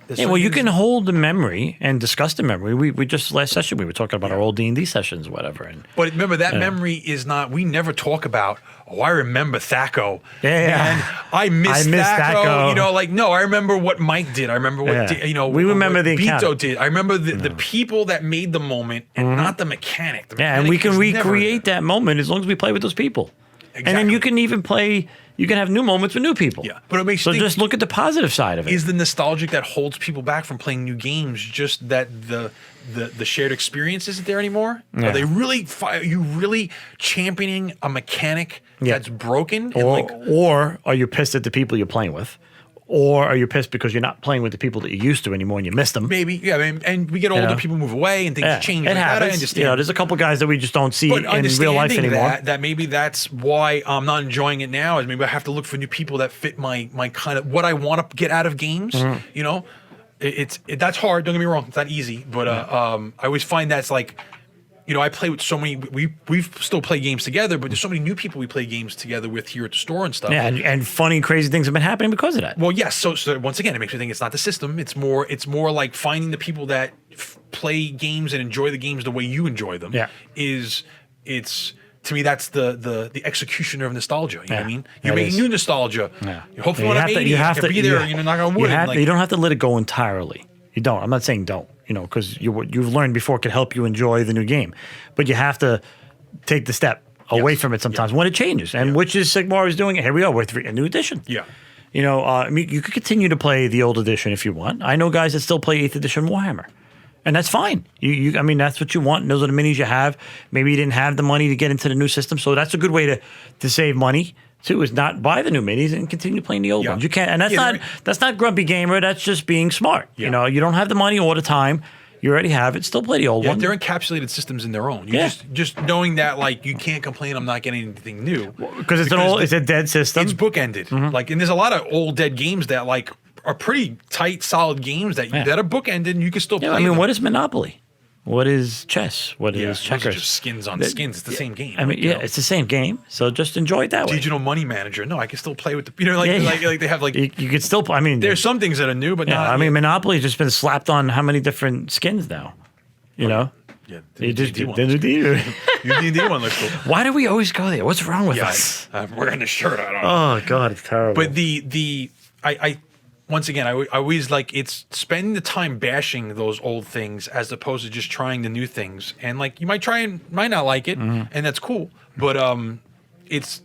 you can hold the memory and discuss the memory. We just last session we were talking about our old D&D sessions, or whatever. But remember that memory is not. We never talk about. Oh, I remember Thaco. Yeah, and I miss Thaco. No, I remember what Mike did. I remember what we remember the Vito did. I remember the people that made the moment and not the mechanic. And we can recreate that moment as long as we play with those people. Exactly. And then you can even play. You can have new moments with new people. Yeah, but it makes so just look at the positive side of it. Is the nostalgic that holds people back from playing new games just that the shared experience isn't there anymore? Yeah. Are they really? Are you really championing a mechanic that's broken? Or are you pissed at the people you're playing with? Or are you pissed because you're not playing with the people that you used to anymore and you missed them? Maybe, yeah. And we get older, people move away, and things change. It like that. I happens. understand. You know, there's a couple guys that we just don't see But in real life anymore. that maybe that's why I'm not enjoying it now. Is maybe I have to look for new people that fit my kind of what I want to get out of games. You know, that's hard. Don't get me wrong. It's not easy, but I always find that's like. You know, I play with so many. We still play games together, but there's so many new people we play games together with here at the store and stuff. Yeah, and funny, crazy things have been happening because of that. Well, yes. So once again, it makes me think it's not the system. It's more like finding the people that play games and enjoy the games the way you enjoy them. Yeah. It's to me that's the executioner of nostalgia. You know what I mean? You're that making is. new nostalgia. Yeah. Hopefully, when I'm 80, I can be there. You know, knock on wood. You don't have to let it go entirely. You don't. I'm not saying don't. You know, because you've learned before could help you enjoy the new game, but you have to take the step away from it sometimes when it changes, and which is Sigmar is doing it. Here we are with a new edition. Yeah. You know, I mean, you could continue to play the old edition if you want. I know guys that still play 8th edition Warhammer, and that's fine. I mean, that's what you want. And those are the minis you have. Maybe you didn't have the money to get into the new system, so that's a good way to save money. Too is not buy the new minis and continue playing the old ones. You can't, and that's not grumpy gamer. That's just being smart. Yeah. You know, you don't have the money all the time. You already have it. Still play the old one. They're encapsulated systems in their own. Just knowing that, like, you can't complain. I'm not getting anything new because it's a dead system. It's bookended. Like, and there's a lot of old dead games that like are pretty tight, solid games that are bookended and you can still play. I mean, them. what is Monopoly? What is chess? What is checkers? Those are just skins on skins. It's the same game. I mean, it's the same game. So just enjoy it that way. Digital Money Manager. No, I can still play with the. You know, like they have like. You could still. I mean, there's some things that are new, but not. I mean, Monopoly's just been slapped on how many different skins now? You know. Yeah, the D&D one. Your D&D one looks cool. Why do we always go there? What's wrong with us? I'm wearing a shirt. I don't know. Oh God, it's terrible. But I once again, I always like it's spending the time bashing those old things as opposed to just trying the new things. And like you might not like it, and that's cool. But it's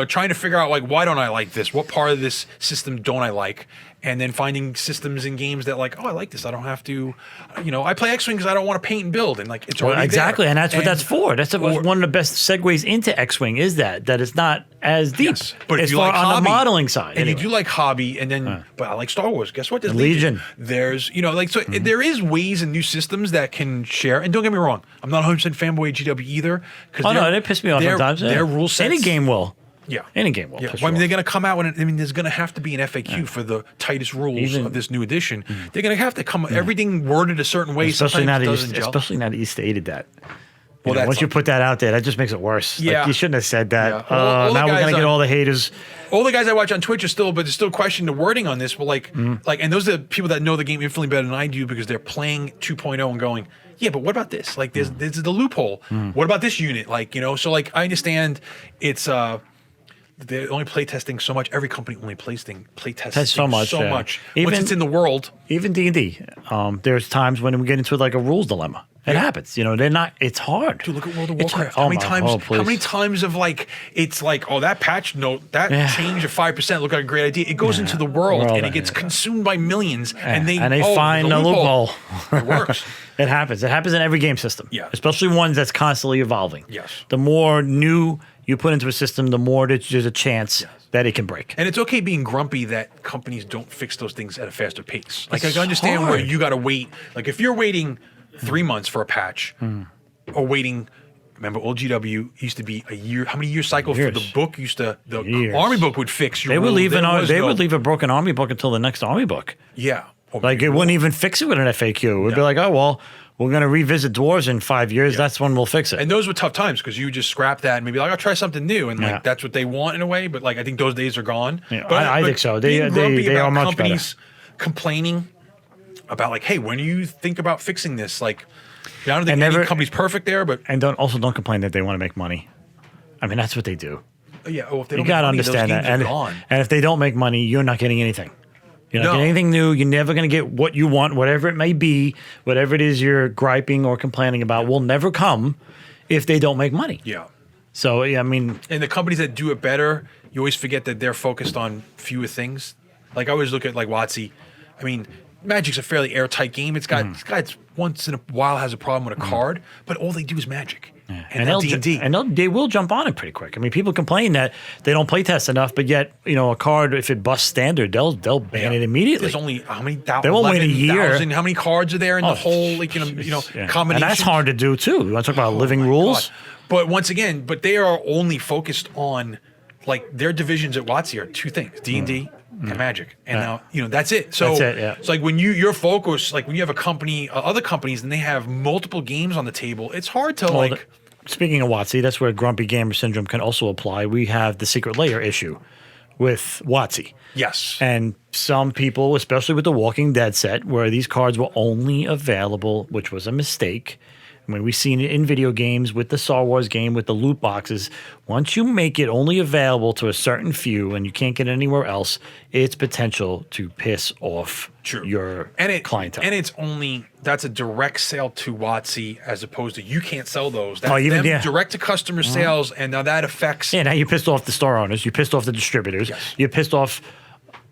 trying to figure out like why don't I like this? What part of this system don't I like? And then finding systems in games that like, oh, I like this. I don't have to, I play X-Wing because I don't want to paint and build, and like it's already exactly, there. And that's what that's for. That's one of the best segues into X-Wing is that it's not as deep. Yes. But if you like on the modeling side, and you do like hobby, and then but I like Star Wars. Guess what? There's Legion. There's there is ways and new systems that can share. And don't get me wrong, I'm not 100% fanboy of GW either. No, they piss me off sometimes. Their rule sets. Any game will. Yeah, any game will. Yeah. Well, I mean, they're going to come out there's going to have to be an FAQ for the tightest rules of this new edition. They're going to have to come everything worded a certain way. Especially now that you stated that. Well, once you put that out there, that just makes it worse. Yeah, like, you shouldn't have said that. Yeah. Now we're going to get all the haters. All the guys I watch on Twitch are still questioning the wording on this. But and those are the people that know the game infinitely better than I do because they're playing 2.0 and going, yeah, but what about this? Like, there's the loophole. What about this unit? Like, so like I understand it's they're only playtesting so much. Every company only playtests so much. Even, once it's in the world. Even D&D. There's times when we get into like a rules dilemma. It happens. They're not. It's hard. Dude, look at World of Warcraft. How many times of like it's like, oh, that patch note, that change of 5% looked like a great idea. It goes into the world and it gets consumed by millions, and they find a loophole. It works. It happens. It happens in every game system. Yeah. Especially ones that's constantly evolving. Yes. The more new you put into a system, the more there's a chance that it can break. And it's okay being grumpy that companies don't fix those things at a faster pace. Like, I understand where you got to wait. Like, if you're waiting 3 months for a patch, or waiting. Remember, old GW used to be a year. How many years cycle for the book? The army book would fix your. They would leave a broken army book until the next army book. Yeah. Like it wouldn't even fix it with an FAQ. It would be like, oh well, we're going to revisit dwarves in 5 years. Yeah. That's when we'll fix it. And those were tough times because you would just scrap that and maybe like, I'll try something new. And like that's what they want in a way. But like I think those days are gone. Yeah, I think so. They are much companies better. Complaining about like, hey, when do you think about fixing this? Like, I don't think any company's perfect there, but don't complain that they want to make money. I mean, that's what they do. Yeah, well, if they don't you got to make money, understand those that. games are gone. And if they don't make money, you're not getting anything. You're not getting anything new. You're never going to get what you want, whatever it may be, whatever it is you're griping or complaining about will never come if they don't make money. Yeah. So, I mean. And the companies that do it better, you always forget that they're focused on fewer things. Like, I always look at, like, WotC. I mean, Magic's a fairly airtight game. It's got once in a while has a problem with a card, but all they do is Magic. And now D&D. They will jump on it pretty quick. I mean, people complain that they don't play test enough, but yet, a card, if it busts standard, they'll ban it immediately. There's only how many? They won't wait a year. How many cards are there in the whole combination? And that's hard to do too. You want to talk about living rules? God. But once again, they are only focused on their divisions at WotC are two things: D&D and Magic, and now that's it. So that's it, yeah. It's like when you're focused, like when you have a company, other companies, and they have multiple games on the table, it's hard to Speaking of WotC, that's where Grumpy Gamer Syndrome can also apply. We have the Secret Layer issue with WotC. Yes. And some people, especially with the Walking Dead set, where these cards were only available, which was a mistake. When we've seen it in video games with the Star Wars game, with the loot boxes, once you make it only available to a certain few and you can't get it anywhere else, it's potential to piss off your clientele. And that's a direct sale to WotC as opposed to you can't sell those. That's direct to customer sales, and now that affects. Yeah, now you pissed off the store owners, you pissed off the distributors, you pissed off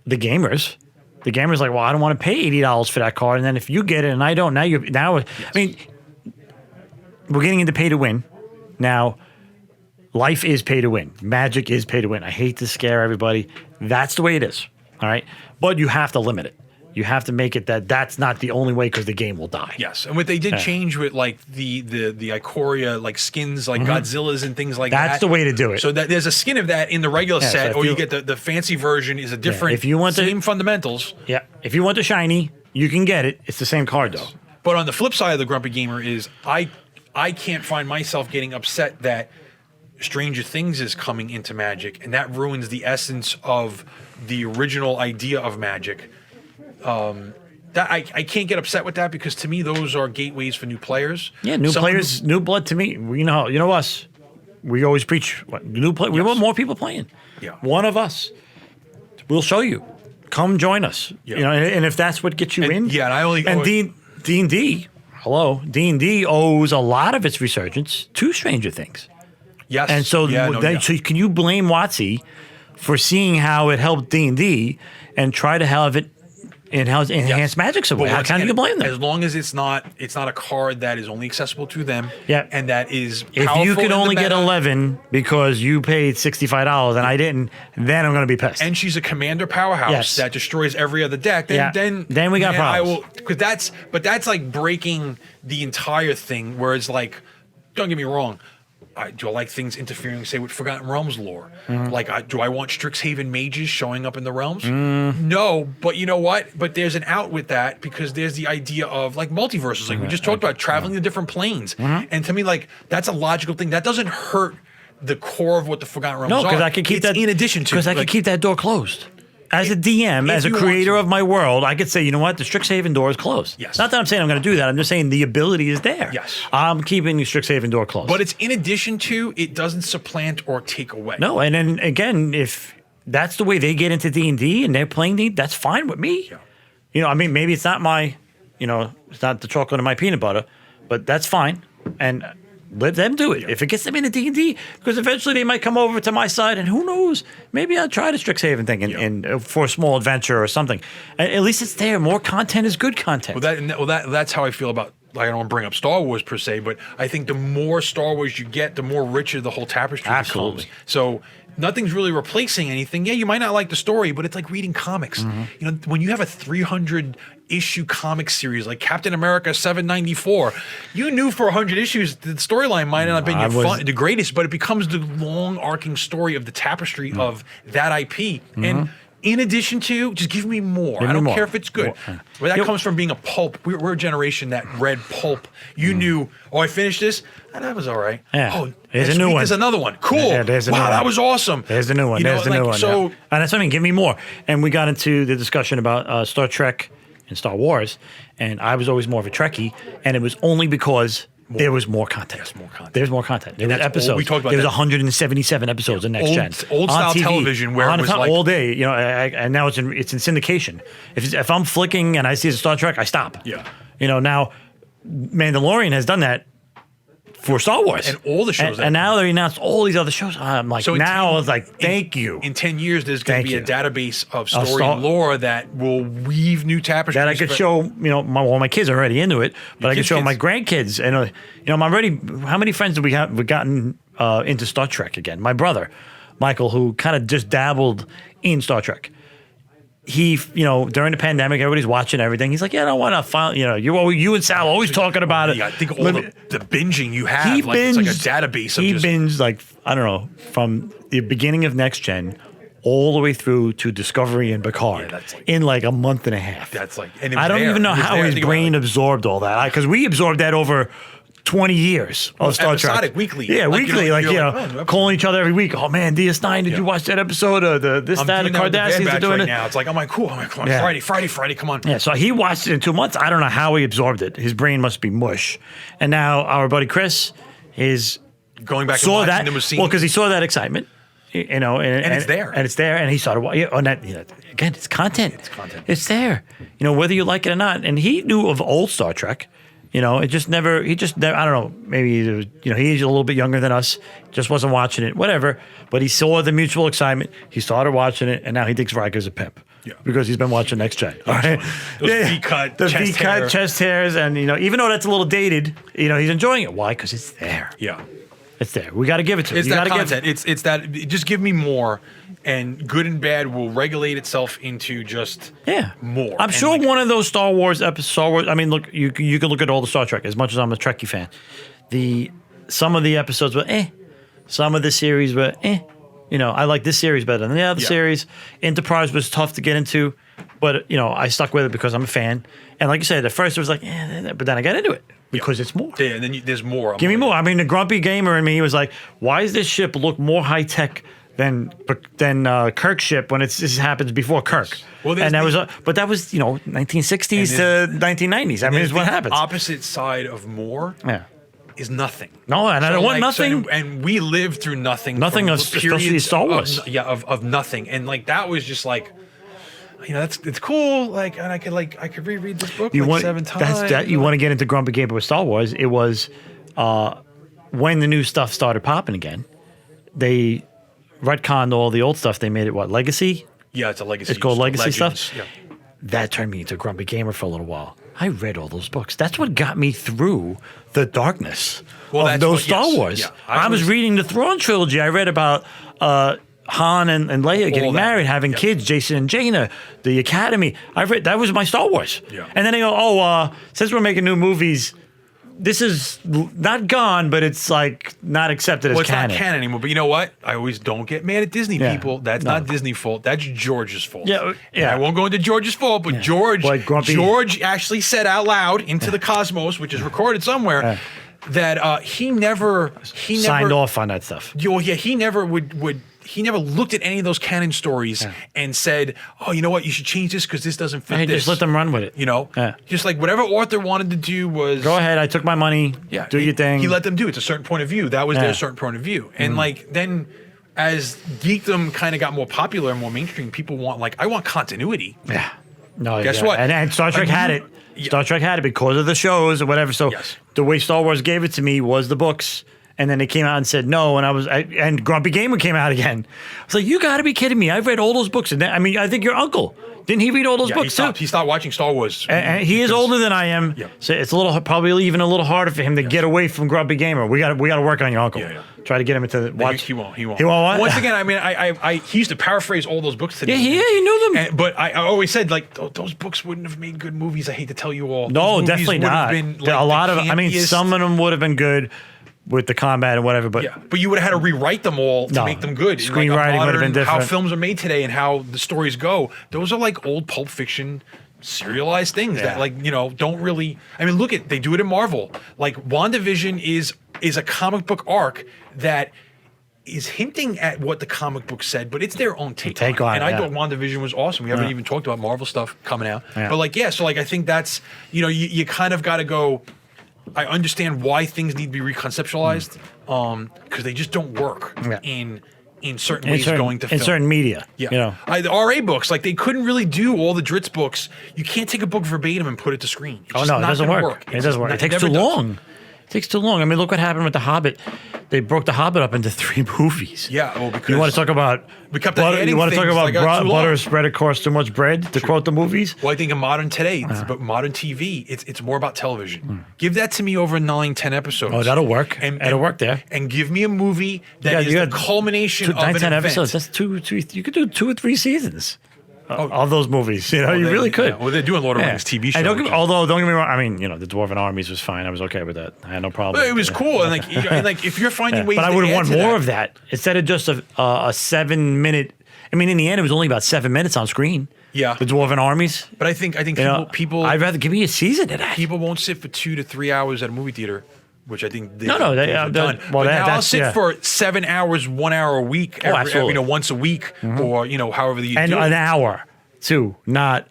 the gamers. The gamer's like, well, I don't want to pay $80 for that card, and then if you get it and I don't, I mean. We're getting into pay to win. Now, life is pay to win. Magic is pay to win. I hate to scare everybody. That's the way it is. All right. But you have to limit it. You have to make it that's not the only way because the game will die. Yes. And what they did change with the Ikoria skins Godzilla's and things like that. That's the way to do it. So that there's a skin of that in the regular set, so or you get the fancy version is a different if you want same fundamentals. Yeah. If you want the shiny, you can get it. It's the same card though. But on the flip side of the Grumpy Gamer is I can't find myself getting upset that Stranger Things is coming into Magic, and that ruins the essence of the original idea of Magic. That I can't get upset with that because to me those are gateways for new players. Yeah, players, new blood to me. You know us. We always preach we want more people playing. Yeah, one of us. We'll show you. Come join us. Yeah. And if that's what gets you in. Yeah, and D&D. Hello, D&D owes a lot of its resurgence to Stranger Things. Yes. And so, so can you blame WotC for seeing how it helped D&D and try to have it enhance Magic some way? How can you blame them? As long as it's not a card that is only accessible to them, and that is powerful. If you could only get 11 because you paid $65 and I didn't, then I'm going to be pissed. And she's a commander powerhouse that destroys every other deck. Then we got problems. That's like breaking the entire thing. Where it's like, don't get me wrong. Do I like things interfering, say, with Forgotten Realms lore? Do I want Strixhaven mages showing up in the realms? No, but you know what? But there's an out with that because there's the idea of multiverses, we just talked about, traveling to different planes. And to me, that's a logical thing. That doesn't hurt the core of what the Forgotten Realms are. No, because I could keep that in addition to because I could keep that door closed. As a DM, as a creator of my world, I could say, you know what, the Strixhaven door is closed. Yes. Not that I'm saying I'm going to do that. I'm just saying the ability is there. Yes. I'm keeping the Strixhaven door closed. But it's in addition to, it doesn't supplant or take away. No, and then again, if that's the way they get into D&D and they're playing D, that's fine with me. Yeah. Maybe it's not my, it's not the chocolate in my peanut butter, but that's fine. And let them do it. Yeah. If it gets them into D&D, because eventually they might come over to my side, and who knows? Maybe I'll try the Strixhaven thing and for a small adventure or something. At least it's there. More content is good content. That's how I feel about. I don't want to bring up Star Wars per se, but I think the more Star Wars you get, the more richer the whole tapestry becomes. So nothing's really replacing anything. Yeah, you might not like the story, but it's like reading comics. When you have a 300 issue comic series like Captain America 794, you knew for 100 issues the storyline might not have been the greatest, but it becomes the long arcing story of the tapestry of that IP. And in addition to, just give me more. I don't care if it's good. Where that comes from being a pulp. We're a generation that read pulp. You knew, I finished this. That was all right. Yeah. Oh, there's a new one. There's another one. Cool. Yeah, there's a new one. That was awesome. There's the new one. There's the new one. So, and that's what I mean. Give me more. And we got into the discussion about Star Trek and Star Wars. And I was always more of a Trekkie. And it was only because there was more content. Yes, more content. There's more content. There was episodes. We talked about there was 177 episodes in Next Gen. Old style TV, television where it was all day. And now it's in syndication. If I'm flicking and I see the Star Trek, I stop. Yeah. Now Mandalorian has done that for Star Wars and all the shows. And now they announced all these other shows. I'm like, So now I was like, thank you. In 10 years, there's going to be a database of story Star- and lore that will weave new tapestries. That I could show, my kids are already into it, but I could show my grandkids. And, I'm already, how many friends have we gotten into Star Trek again? My brother, Michael, who kind of just dabbled in Star Trek. He, during the pandemic, everybody's watching everything. He's like, yeah, I don't want to find, you and Sal always talking about it. Yeah, I think all the binging you have, it's like a database of binged, like, I don't know, from the beginning of Next Gen all the way through to Discovery and Picard in like a month and a half. That's like, I don't even know how his brain absorbed all that. Because we absorbed that over 20 years of Star Trek. Weekly. Yeah, weekly. Calling each other every week. Oh, man, DS9, did you watch that episode of the Kardashians are doing it? Now. It's like, I'm like, cool. I'm like, come on, Friday, come on. Yeah, so he watched it in 2 months. I don't know how he absorbed it. His brain must be mush. And now our buddy Chris is going back saw and that. watching Well, because he saw that excitement. And it's there. And it's there. And he started watching. Again, it's content. It's content. It's there. Whether you like it or not. And he knew of old Star Trek. He just never, I don't know, maybe, he's a little bit younger than us, just wasn't watching it, whatever. But he saw the mutual excitement. He started watching it, and now he thinks Riker's a pimp. Yeah. Because he's been watching Next Gen. All right? Those V-cut, chest hairs, and, even though that's a little dated, he's enjoying it. Why? Because it's there. Yeah. It's there. We got to give it to him. It's that content. It's that, just give me more, and good and bad will regulate itself into just more. I'm sure one of those Star Wars episodes, I mean, look, you can look at all the Star Trek, as much as I'm a Trekkie fan. Some of the episodes were some of the series were I like this series better than the other series. Enterprise was tough to get into, but, I stuck with it because I'm a fan. And like you said, at first it was like, but then I got into it. Because it's more. Yeah, and then there's more. Give me more. I mean, the grumpy gamer in me was like, why does this ship look more high tech than Kirk's ship when this happens before Kirk? Yes. Well, and that was 1960s to 1990s. I mean, it's what happens. Opposite side of more. Yeah. Is nothing. No, and I don't want nothing. And we lived through nothing. Nothing of especially Star Wars. Of nothing. And that was just like, it's cool. Like, and I could reread this book 7 times. You want to get into Grumpy Gamer with Star Wars? It was when the new stuff started popping again. They retconned all the old stuff. They made it Legacy? Yeah, it's a Legacy. It's called Legacy Legends. Stuff. Yeah. That turned me into a Grumpy Gamer for a little while. I read all those books. That's what got me through the darkness of those Star Wars. Yeah, I was reading the Thrawn trilogy. I read about Han and Leia getting married, having kids, Jason and Jaina, the Academy. I've read that was my Star Wars. Yeah. And then they go, since we're making new movies, this is not gone, but it's like not accepted as canon. It's not canon anymore. But you know what? I always don't get mad at Disney people. That's not Disney's fault. That's George's fault. Yeah. And I won't go into George's fault, but George actually said out loud into the cosmos, which is recorded somewhere, that he never signed off on that stuff. Yeah, he never would. He never looked at any of those canon stories and said, "Oh, you know what? You should change this because this doesn't fit." Just let them run with it. Just like whatever author wanted to do was go ahead. I took my money. Yeah, do your thing. He let them do it. It's a certain point of view. That was their certain point of view. And then, as geekdom kind of got more popular and more mainstream, people want I want continuity. Yeah. No. Guess what? And Star Trek had it. Yeah. Star Trek had it because of the shows or whatever. So the way Star Wars gave it to me was the books. And then they came out and said no, and Grumpy Gamer came out again. I was like, you got to be kidding me! I've read all those books, and I think your uncle didn't he read all those books too? He stopped watching Star Wars, and he is older than I am. Yeah. So it's probably even a little harder for him to get away from Grumpy Gamer. We got to work on your uncle. Yeah. Try to get him into watch. He won't. He won't what? Once again, I mean, he used to paraphrase all those books today. Yeah, he knew them. But I always said those books wouldn't have made good movies. I hate to tell you all. No, definitely not. Been, a lot of. I mean, some of them would have been good. With the combat and whatever, but you would have had to rewrite them all to make them good. Screenwriting would have been different. How films are made today and how the stories go. Those are like old Pulp Fiction serialized things that don't really. I mean, look at they do it in Marvel. Like WandaVision is a comic book arc that is hinting at what the comic book said, but it's their own take on it. And I thought WandaVision was awesome. We haven't even talked about Marvel stuff coming out, but I think that's you kind of got to go. I understand why things need to be reconceptualized because they just don't work in certain ways going to film. In certain media. Yeah. The RA books, they couldn't really do all the Dritz books. You can't take a book verbatim and put it to screen. It doesn't work. It doesn't work. It takes too long. It takes too long. I mean, look what happened with The Hobbit. They broke The Hobbit up into 3 movies. Yeah, well, because you want to talk about we kept butter, adding you want to talk things about that got too butter long. spread across too much bread, to quote the movies. Well, I think in modern today, but modern TV, it's more about television. Give that to me over 9, 10 episodes. Oh, that'll work. That'll work there. And give me a movie that is the culmination of 9, an 10 event. episodes. That's 2, you could do 2 or 3 seasons of those movies. You know, you really could. Yeah. Well, they're doing Lord of the Rings TV show. Don't get me wrong. I mean, the Dwarven Armies was fine. I was okay with that. I had no problem. But it was cool, and like if you're finding ways, but I would would want more of that instead of just a 7-minute. I mean, in the end, it was only about 7 minutes on screen. Yeah, the Dwarven Armies. But I think people. I'd rather give me a season of that. People won't sit for 2 to 3 hours at a movie theater, which I think they've done. Well, now I'll sit for 7 hours, 1 hour a week, once a week, or however you do it. An hour too, not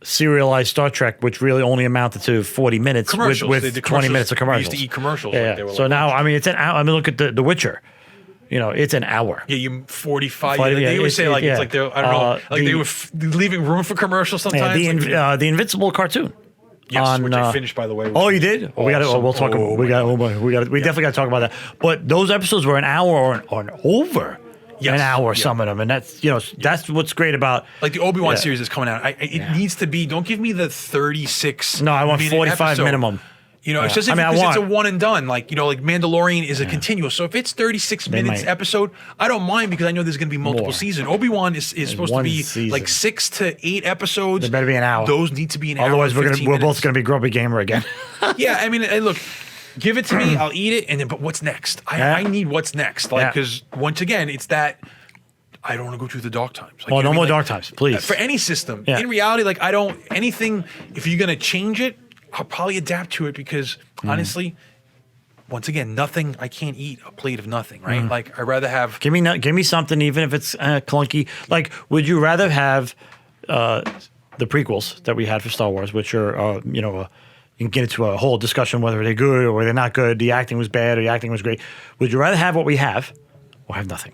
serialized Star Trek, which really only amounted to 40 minutes with 20 minutes of commercials. We used to eat commercials. Yeah. Like so now, I mean, it's an hour. I mean, look at The Witcher. It's an hour. Yeah, you 45. They always say it's like they're, I don't know, like they were leaving room for commercials sometimes. Yeah, the Invincible cartoon. Yes, which I finished, by the way. Oh, you did? We got. We'll talk. We definitely got to talk about that. But those episodes were an hour or over. An hour, some of them, and that's what's great about like the Obi-Wan series is coming out. It needs to be. Don't give me the 36. No, I want 45 episode. minimum. It's just it's a one and done. Like Mandalorian is a continual. So if it's 36 minutes episode, I don't mind because I know there's going to be multiple seasons. Obi-Wan is supposed to be like 6 to 8 episodes. There better be an hour. Those need to be an hour. Otherwise, we're both going to be Grubby Gamer again. Yeah, I mean, look. Give it to me. I'll eat it, and then. But what's next? I need what's next. Like, because once again, it's that I don't want to go through the dark times. Like, no more dark times, please. For any system, in reality, like I don't anything. If you're gonna change it, I'll probably adapt to it because honestly, once again, nothing. I can't eat a plate of nothing. Right? Like I'd rather have. Give me something, even if it's clunky. Like, would you rather have the prequels that we had for Star Wars, which are you can get into a whole discussion whether they're good or they're not good. The acting was bad or the acting was great. Would you rather have what we have or have nothing?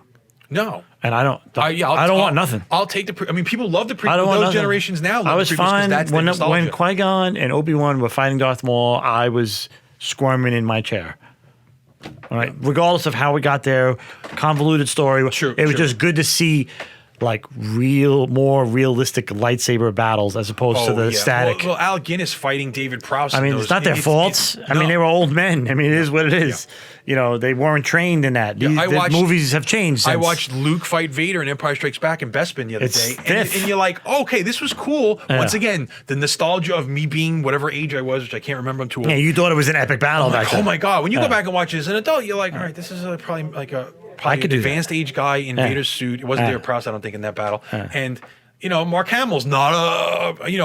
No. And I don't. I don't want nothing. I'll take the. I mean, people love the prequels. Those generations now. I was fine when Qui-Gon and Obi-Wan were fighting Darth Maul. I was squirming in my chair. All right. Regardless of how we got there, convoluted story. It was just good to see. Like more realistic lightsaber battles as opposed to the static. Well, Alec Guinness fighting David Prowse. I mean, it's not their fault. I mean, they were old men. I mean, it is what it is. They weren't trained in that. The movies have changed since. I watched Luke fight Vader in Empire Strikes Back in Bespin the other day. And you're like, okay, this was cool. Once again, the nostalgia of me being whatever age I was, which I can't remember, I'm too old. Yeah, you thought it was an epic battle back then. Oh my God. When you go back and watch it as an adult, you're like, all right, this is probably like an advanced age guy in Vader's suit. It wasn't David Prowse, I don't think, in that battle. And Mark Hamill's not he's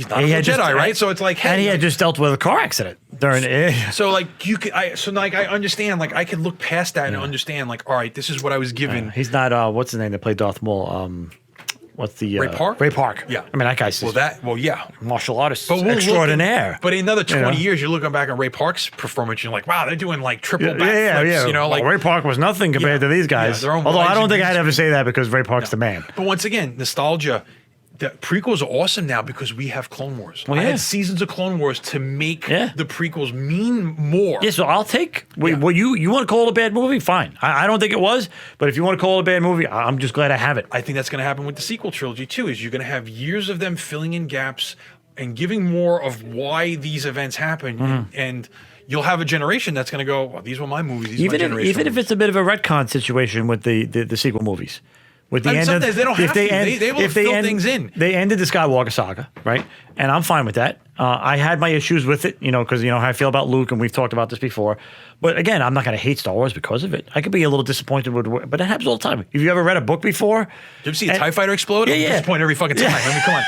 not a Jedi, right? So it's like, hey, and he had just dealt with a car accident during it. So like I understand, like I could look past that and understand, like, all right, this is what I was given. He's not what's his name that played Darth Maul? What's the Ray Park? Ray Park. Yeah, I mean that guy's martial artist extraordinaire. But in another 20 years, you're looking back at Ray Park's performance, you're like, wow, they're doing like triple backflips. Like Ray Park was nothing compared to these guys. Although I don't think I'd ever say that because Ray Park's the man. But once again, nostalgia. The prequels are awesome now because we have Clone Wars. I had seasons of Clone Wars to make the prequels mean more. Yeah, so I'll take. What you want to call it a bad movie? Fine. I don't think it was, but if you want to call it a bad movie, I'm just glad I have it. I think that's going to happen with the sequel trilogy too. Is you're going to have years of them filling in gaps and giving more of why these events happen, and you'll have a generation that's going to go, well, these were my movies. These even if it's a bit of a retcon situation with the sequel movies. With the end sometimes they don't have to. They will fill things in. They ended the Skywalker saga, right? And I'm fine with that. I had my issues with it, because how I feel about Luke, and we've talked about this before. But again, I'm not going to hate Star Wars because of it. I could be a little disappointed with, but it happens all the time. Have you ever read a book before? Did you ever see a TIE fighter explode? Yeah, I'm disappointed every fucking time. I mean, come on.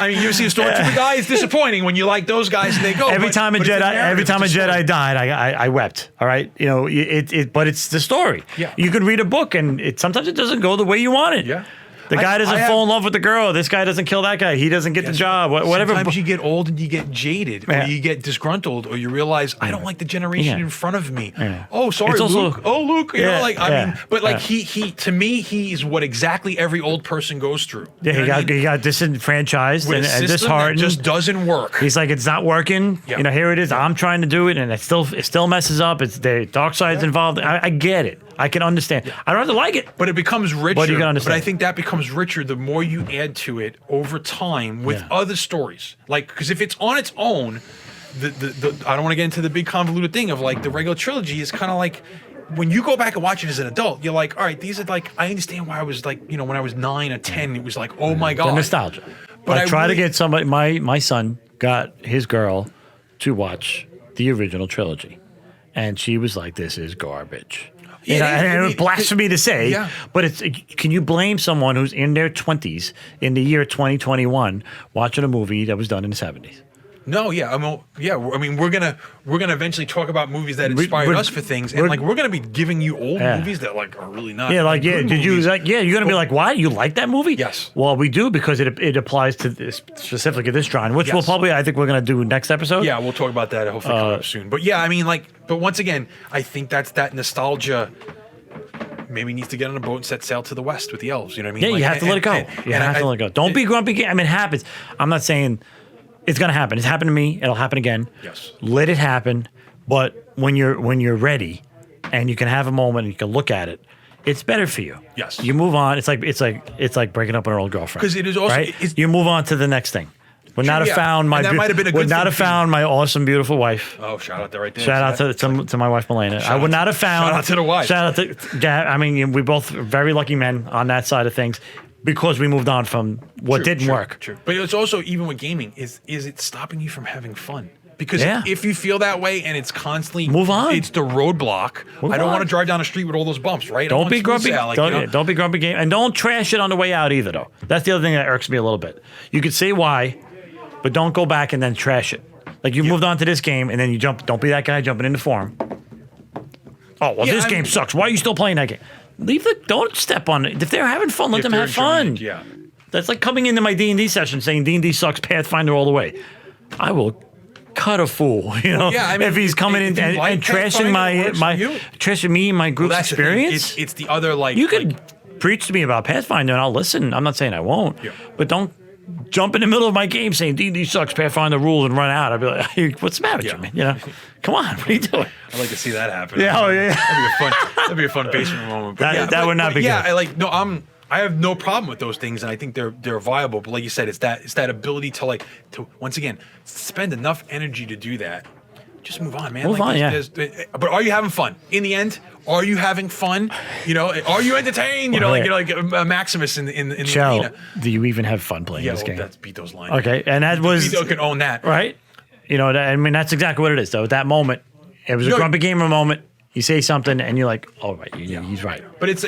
I mean, you see a Stormtrooper guy, it's disappointing when you like those guys and they go. Every time a Jedi died, I wept. All right, but it's the story. Yeah. You could read a book and sometimes it doesn't go the way you want it. Yeah. The guy doesn't fall in love with the girl. This guy doesn't kill that guy. He doesn't get the job. Whatever. Sometimes you get old and you get jaded, or you get disgruntled, or you realize I don't like the generation in front of me. Oh, sorry, It's also- Luke. Oh, Luke. You know, like I mean, but like yeah. he to me, he's what exactly every old person goes through. Yeah, You know what I mean? he got disenfranchised With and a system disheartened. that just doesn't work. He's like, it's not working. Yeah. You know, here it is. I'm trying to do it, and it still messes up. It's the dark side's involved. I get it. I can understand. I don't have to like it. But it becomes richer. But you can understand. But I think that becomes richer the more you add to it over time with other stories. Like, because if it's on its own, the I don't want to get into the big convoluted thing of like the regular trilogy is kind of like when you go back and watch it as an adult, you're like, all right, these are like, I understand why I was like, you know, when I was 9 or 10, it was like, oh my God. The nostalgia. But I try really- to get somebody. My son got his girl to watch the original trilogy, and she was like, "This is garbage." You know, and it's blasphemy to say, but it's. Can you blame someone who's in their 20s in the year 2021 watching a movie that was done in the 70s? No, yeah, I mean, we're gonna eventually talk about movies that inspired us for things, and like we're gonna be giving you old movies that like are really not. Yeah, like good did you movies. like? Yeah, you're gonna be like, why you like that movie? Yes. Well, we do because it applies to this, specifically this genre, which we'll probably I think we're gonna do next episode. Yeah, we'll talk about that hopefully coming up soon. But yeah, I mean, like, but once again, I think that's that nostalgia. Maybe needs to get on a boat and set sail to the west with the elves. You know what I mean? Yeah, like, you have to let it go. You have to let it go. Don't be grumpy. I mean, it happens. I'm not saying it's gonna happen. It's happened to me. It'll happen again. Yes. Let it happen. But when you're ready, and you can have a moment and you can look at it, it's better for you. Yes. You move on. It's like breaking up with an old girlfriend. 'Cause it is also- right? You move on to the next thing. Would not have yeah. found my. And that might have been a good would not thing have for you. found my awesome, beautiful wife. Oh, shout out there right there. Shout out to my wife Melena. I would not have found. Shout out to the wife. Shout out to. Yeah, I mean, we both are very lucky men on that side of things because we moved on from what didn't work. True. But it's also even with gaming is it stopping you from having fun? Because Yeah. if you feel that way and it's constantly Move on. it's the roadblock. Move I don't on. want to drive down the street with all those bumps, right? I Don't want be smooth grumpy. sail, like, Don't, you know? don't be grumpy game, and don't trash it on the way out either. Though that's the other thing that irks me a little bit. You could say why, but don't go back and then trash it. Like you moved on to this game and then you jump. Don't be that guy jumping into forum. Oh well, Yeah, this game sucks. Why are you still playing that game? Don't step on it. If they're having fun, let If them they're have fun. enjoying it, yeah. That's like coming into my D&D session saying D&D sucks, Pathfinder all the way. I will cut a fool, you know. Yeah, I mean, if he's coming in if you and, like and trashing Pathfinder, it works for you. trashing me and my group's That's the thing. experience. It's the other like You could preach to me about Pathfinder and I'll listen. I'm not saying I won't, but don't jump in the middle of my game saying D&D sucks, Pathfinder rules, and run out. I'd be like, hey, what's the matter with you, man? You know, come on, what are you doing? I'd like to see that happen. Yeah, oh, yeah. That'd be a fun basement moment. But That would not be yeah, good. I have no problem with those things, and I think they're viable. But like you said, it's that ability to once again spend enough energy to do that. Just move on, man. Move on, yeah. But are you having fun? In the end, are you having fun? You know, are you entertained? You know, Well, like you're like a Maximus in the Shell, arena. do you even have fun playing Yeah, this well, game? that's beat those lines. Okay, and that was Vito can own that. right. You know, I mean, that's exactly what it is. Though at that moment, it was a grumpy gamer moment. You say something, and you're like, "Oh, right, he's right." But it's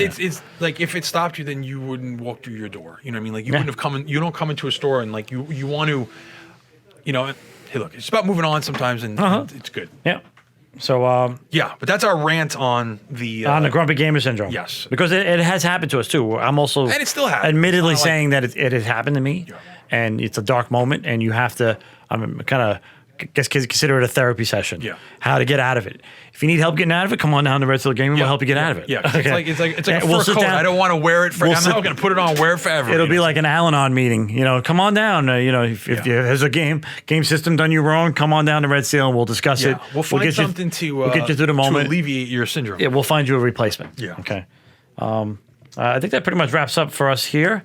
like if it stopped you, then you wouldn't walk through your door. You know what I mean? Like you wouldn't have come in. You don't come into a store and like you want to, you know. Hey, look, it's about moving on sometimes, and it's good. Yeah. So Yeah, but that's our rant on the on the grumpy gamer syndrome. Yes. because it has happened to us too. I'm also And it still happens. admittedly It's not like- saying that it has happened to me, and it's a dark moment, and you have to. I'm kind of. Guess consider it a therapy session. Yeah. How to get out of it. If you need help getting out of it, come on down to Red Steel Gaming. We'll help you get out of it. Yeah, Okay. it's like And a we'll fur sit coat. down- I don't want to wear it for. we'll I'm sit- not going to put it on. Wear it forever. It'll you be know? like an Al-Anon meeting. You know, come on down. You know, if there's a game system done you wrong, come on down to Red Steel and we'll discuss it. We'll find get something we'll get you through the moment. to alleviate your syndrome. Yeah, we'll find you a replacement. Yeah. Okay. I think that pretty much wraps up for us here.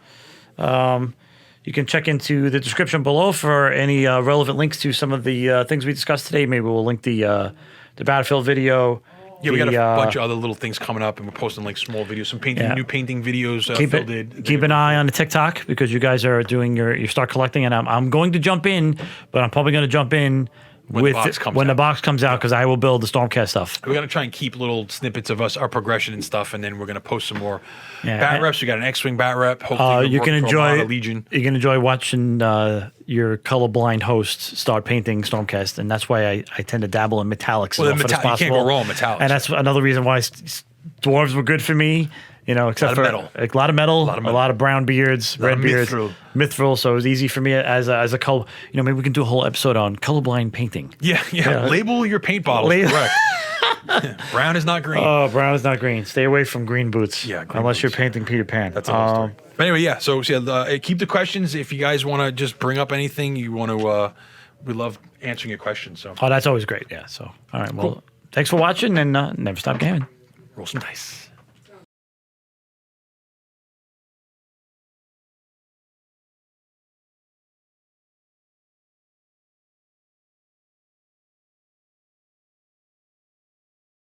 You can check into the description below for any relevant links to some of the things we discussed today. Maybe we'll link the Battlefield video. Yeah, we got a bunch of other little things coming up, and we're posting like small videos, some new painting videos. Phil did. Keep an eye on the TikTok because you guys are doing your start collecting, and I'm going to jump in, but I'm probably going to jump in when the box comes out because I will build the Stormcast stuff. We're gonna try and keep little snippets of our progression and stuff, and then we're gonna post some more Yeah, bat and- reps. We got an X-wing bat rep. Hopefully, You can enjoy Legion. You can enjoy watching your colorblind hosts start painting Stormcast, and that's why I tend to dabble in metallics Well, as often as you can't possible. go wrong with metallics. And that's another reason why dwarves were good for me. except A lot for of a lot of metal, a lot of brown beards, red of beards, mithril. mithril. So it was easy for me as a color. Maybe we can do a whole episode on colorblind painting. Yeah. Label your paint bottles correct. Brown is not green. Oh, brown is not green. Stay away from green boots. Yeah, green unless boots. you're painting Peter Pan. That's another story. But anyway, yeah. So keep the questions if you guys want to just bring up anything you want to. We love answering your questions. So Oh, that's always great. Yeah. So all right. Well, thanks for watching, and never stop gaming. roll some dice.